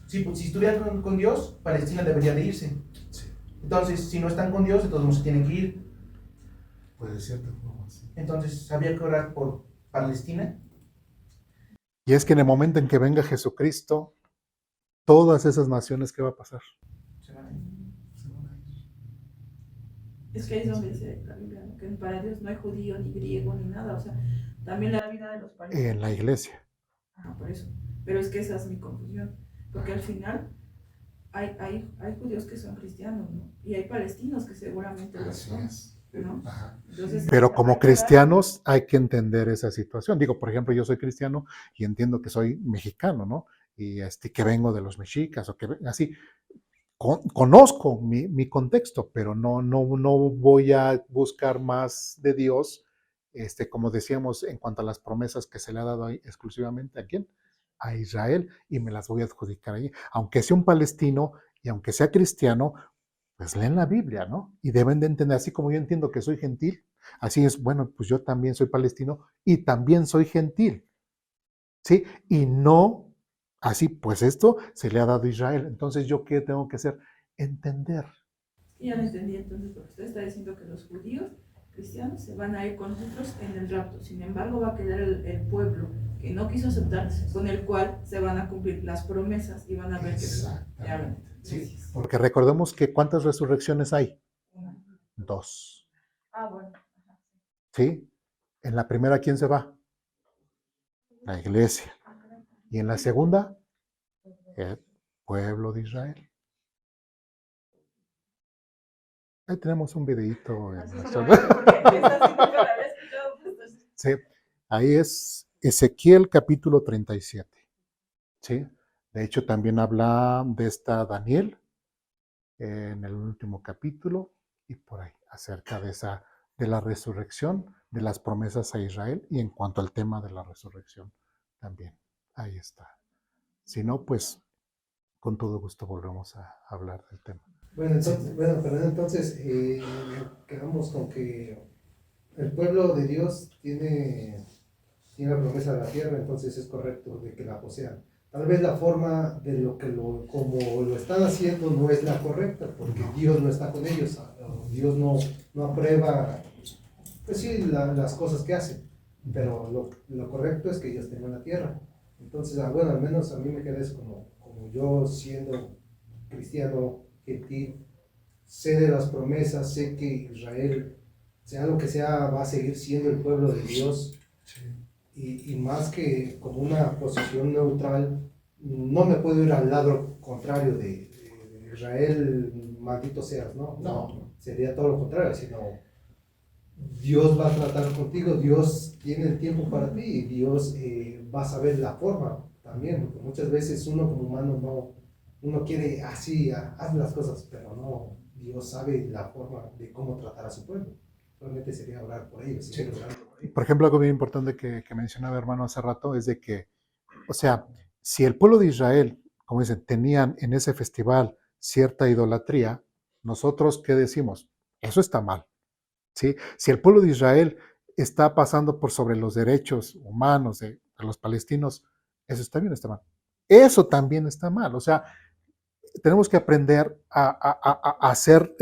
Si estuvieran con Dios, Palestina debería de irse. Sí. Entonces, si no están con Dios, entonces se tienen que ir. Pues de cierta forma, sí. Entonces, había que orar por Palestina. Y es que en el momento en que venga Jesucristo, todas esas naciones, ¿qué va a pasar? Se van a ir. Es que ahí es donde dice la Biblia, ¿no? Que para Dios no hay judío, ni griego, ni nada. O sea, también la vida de los palestinos. En la iglesia. Por eso. Pero es que esa es mi confusión. Porque al final hay judíos que son cristianos, ¿no? Y hay palestinos que seguramente lo son, ¿no? Entonces, Pero como cristianos hay que entender esa situación. Digo, por ejemplo, yo soy cristiano y entiendo que soy mexicano, ¿no? Y que vengo de los mexicas o que así. Conozco mi contexto, pero no voy a buscar más de Dios, como decíamos, en cuanto a las promesas que se le ha dado ahí exclusivamente a quién, a Israel, y me las voy a adjudicar ahí. Aunque sea un palestino y aunque sea cristiano, pues leen la Biblia, ¿no? Y deben de entender, así como yo entiendo que soy gentil, así es, bueno, pues yo también soy palestino y también soy gentil, ¿sí? Y no, así, pues esto se le ha dado a Israel. Entonces, ¿yo qué tengo que hacer? Entender. ya lo entendí entonces, porque usted está diciendo que los judíos cristianos se van a ir con nosotros en el rapto. Sin embargo, va a quedar el pueblo que no quiso aceptar, con el cual se van a cumplir las promesas y van a ver que exactamente. Sí, porque recordemos que ¿cuántas resurrecciones hay? 2. Bueno. ¿Sí? En la primera, ¿quién se va? La iglesia. Y en la segunda, el pueblo de Israel. Ahí tenemos un videíto. Sí, ahí es Ezequiel capítulo 37. ¿Sí? De hecho, también habla de esta Daniel en el último capítulo y por ahí, acerca de la resurrección, de las promesas a Israel y en cuanto al tema de la resurrección también. Ahí está. Si no, pues con todo gusto volvemos a hablar del tema. Entonces quedamos con que el pueblo de Dios tiene la promesa de la tierra, entonces es correcto de que la posean. Tal vez la forma de como lo están haciendo no es la correcta, porque Dios no está con ellos, Dios no aprueba, pues sí, las cosas que hacen, pero lo correcto es que ellos tengan la tierra. Entonces, bueno, al menos a mí me queda eso como yo siendo cristiano, gentil, sé de las promesas, sé que Israel, sea lo que sea, va a seguir siendo el pueblo de Dios. Sí. Y más que como una posición neutral, no me puedo ir al lado contrario de Israel, maldito seas, ¿no? No, sería todo lo contrario, sino Dios va a tratar contigo, Dios tiene el tiempo para ti y Dios va a saber la forma también, porque muchas veces uno como humano no, uno quiere así, haz las cosas, pero no, Dios sabe la forma de cómo tratar a su pueblo. Solamente sería orar por ellos. Sí. Orando por ellos. Por ejemplo, algo bien importante que mencionaba hermano hace rato es de que, o sea, si el pueblo de Israel, como dicen, tenían en ese festival cierta idolatría, nosotros, ¿qué decimos? Eso está mal, ¿sí? Si el pueblo de Israel está pasando por sobre los derechos humanos de los palestinos, eso está bien, está mal. Eso también está mal. O sea, tenemos que aprender a ser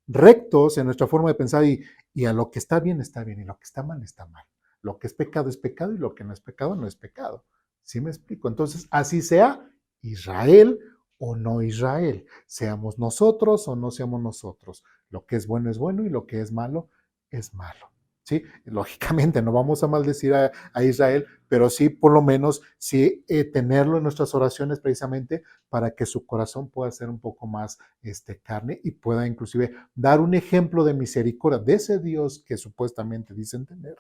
rectos en nuestra forma de pensar y a lo que está bien, y lo que está mal, está mal. Lo que es pecado y lo que no es pecado, no es pecado. ¿Sí me explico? Entonces, así sea Israel o no Israel, seamos nosotros o no seamos nosotros. Lo que es bueno y lo que es malo es malo. ¿Sí? Lógicamente no vamos a maldecir a Israel, pero sí por lo menos sí tenerlo en nuestras oraciones precisamente para que su corazón pueda ser un poco más carne y pueda inclusive dar un ejemplo de misericordia de ese Dios que supuestamente dicen tener,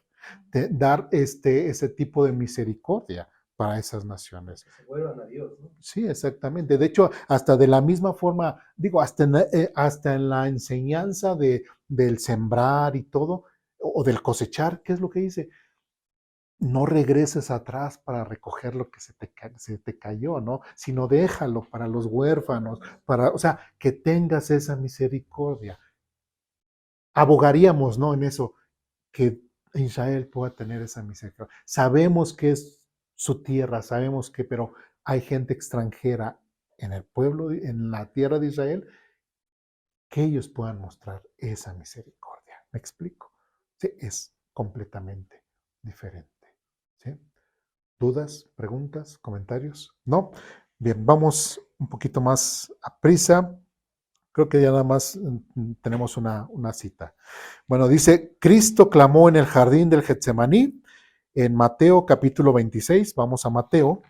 dar ese tipo de misericordia para esas naciones. Que se vuelvan a Dios, ¿no? Sí, exactamente. De hecho, hasta de la misma forma, digo, hasta en la enseñanza del sembrar y todo, o del cosechar, ¿qué es lo que dice? No regreses atrás para recoger lo que se te cayó, ¿no? Sino déjalo para los huérfanos, o sea, que tengas esa misericordia. Abogaríamos, ¿no? En eso, que Israel pueda tener esa misericordia. Sabemos que es su tierra, sabemos que, pero hay gente extranjera en el pueblo, en la tierra de Israel, que ellos puedan mostrar esa misericordia. ¿Me explico? Sí, es completamente diferente. ¿Sí? ¿Dudas, preguntas, comentarios? ¿No? Bien, vamos un poquito más a prisa. Creo que ya nada más tenemos una cita. Bueno, dice, Cristo clamó en el jardín del Getsemaní, en Mateo capítulo 26. Vamos a Mateo.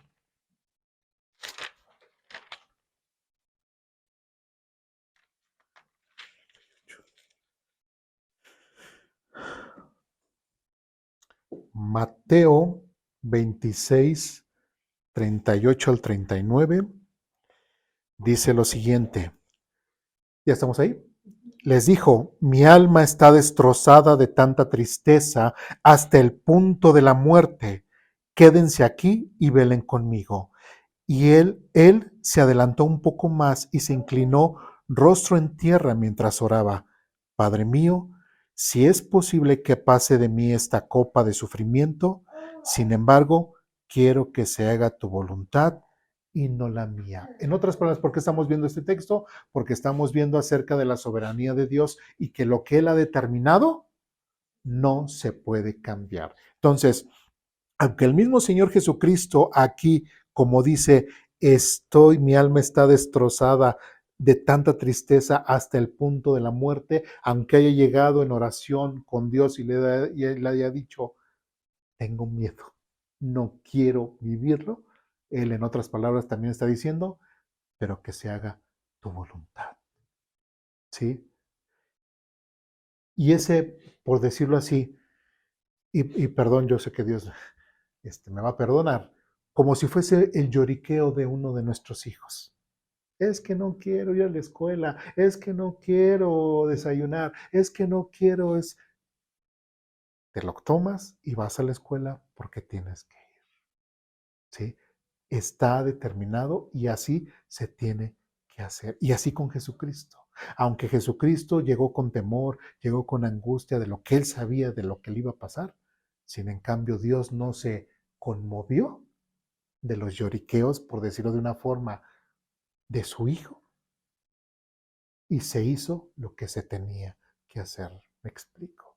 Mateo 26, 38 al 39. Dice lo siguiente. ¿Ya estamos ahí? Les dijo, mi alma está destrozada de tanta tristeza hasta el punto de la muerte. Quédense aquí y velen conmigo. Y él se adelantó un poco más y se inclinó rostro en tierra mientras oraba. Padre mío, si es posible que pase de mí esta copa de sufrimiento, sin embargo, quiero que se haga tu voluntad y no la mía. En otras palabras, ¿por qué estamos viendo este texto? Porque estamos viendo acerca de la soberanía de Dios y que lo que Él ha determinado no se puede cambiar. Entonces, aunque el mismo Señor Jesucristo aquí, como dice, mi alma está destrozada de tanta tristeza hasta el punto de la muerte, aunque haya llegado en oración con Dios y le haya dicho, tengo miedo, no quiero vivirlo, Él en otras palabras también está diciendo, pero que se haga tu voluntad. ¿Sí? Y ese, por decirlo así, y perdón, yo sé que Dios me va a perdonar, como si fuese el lloriqueo de uno de nuestros hijos. Es que no quiero ir a la escuela, es que no quiero desayunar, es que no quiero, te lo tomas y vas a la escuela porque tienes que ir. ¿Sí? Está determinado y así se tiene que hacer. Y así con Jesucristo. Aunque Jesucristo llegó con temor, llegó con angustia de lo que él sabía, de lo que le iba a pasar, sin en cambio Dios no se conmovió de los lloriqueos, por decirlo de una forma, de su hijo. Y se hizo lo que se tenía que hacer. ¿Me explico?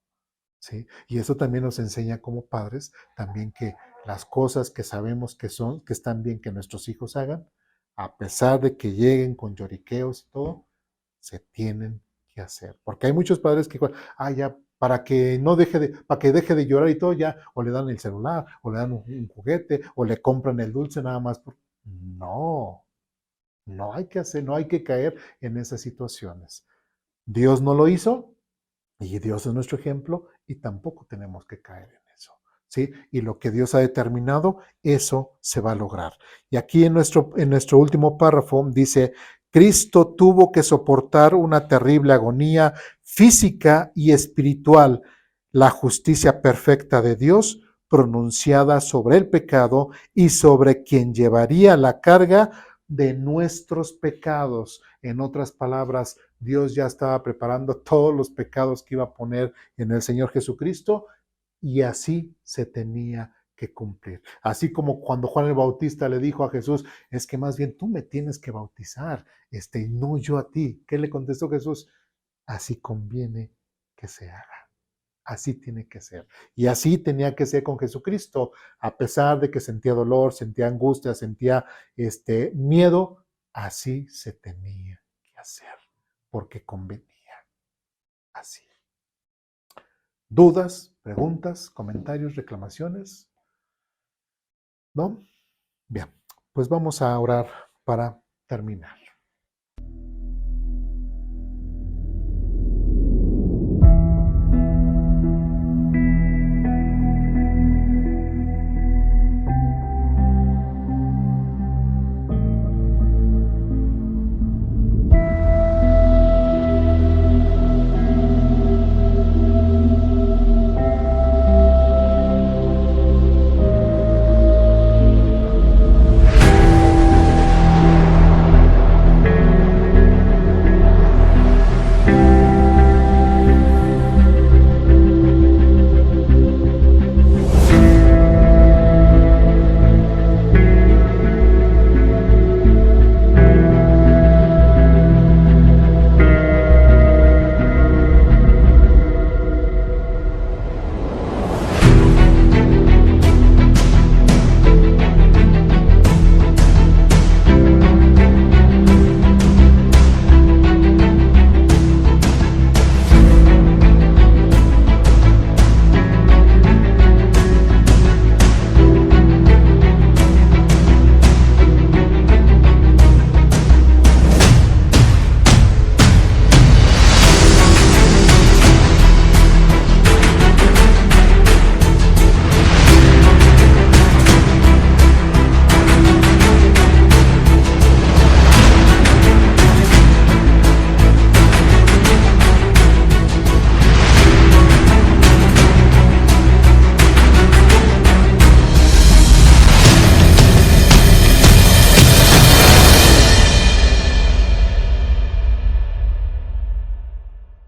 ¿Sí? Y eso también nos enseña como padres, también que las cosas que sabemos que están bien que nuestros hijos hagan, a pesar de que lleguen con lloriqueos y todo, se tienen que hacer. Porque hay muchos padres que, ya, para que deje de llorar y todo, ya, o le dan el celular, o le dan un juguete, o le compran el dulce nada más No, no hay que hacer, no hay que caer en esas situaciones. Dios no lo hizo y Dios es nuestro ejemplo y tampoco tenemos que caer en eso, ¿sí? Y lo que Dios ha determinado, eso se va a lograr. Y aquí en nuestro último párrafo dice, Cristo tuvo que soportar una terrible agonía física y espiritual, la justicia perfecta de Dios pronunciada sobre el pecado y sobre quien llevaría la carga de nuestros pecados. En otras palabras, Dios ya estaba preparando todos los pecados que iba a poner en el Señor Jesucristo y así se tenía que cumplir. Así como cuando Juan el Bautista le dijo a Jesús, es que más bien tú me tienes que bautizar, no yo a ti. ¿Qué le contestó Jesús? Así conviene que se haga. Así tiene que ser. Y así tenía que ser con Jesucristo. A pesar de que sentía dolor, sentía angustia, sentía miedo, así se tenía que hacer, porque convenía. Así. ¿Dudas, preguntas, comentarios, reclamaciones? ¿No? Bien, pues vamos a orar para terminar.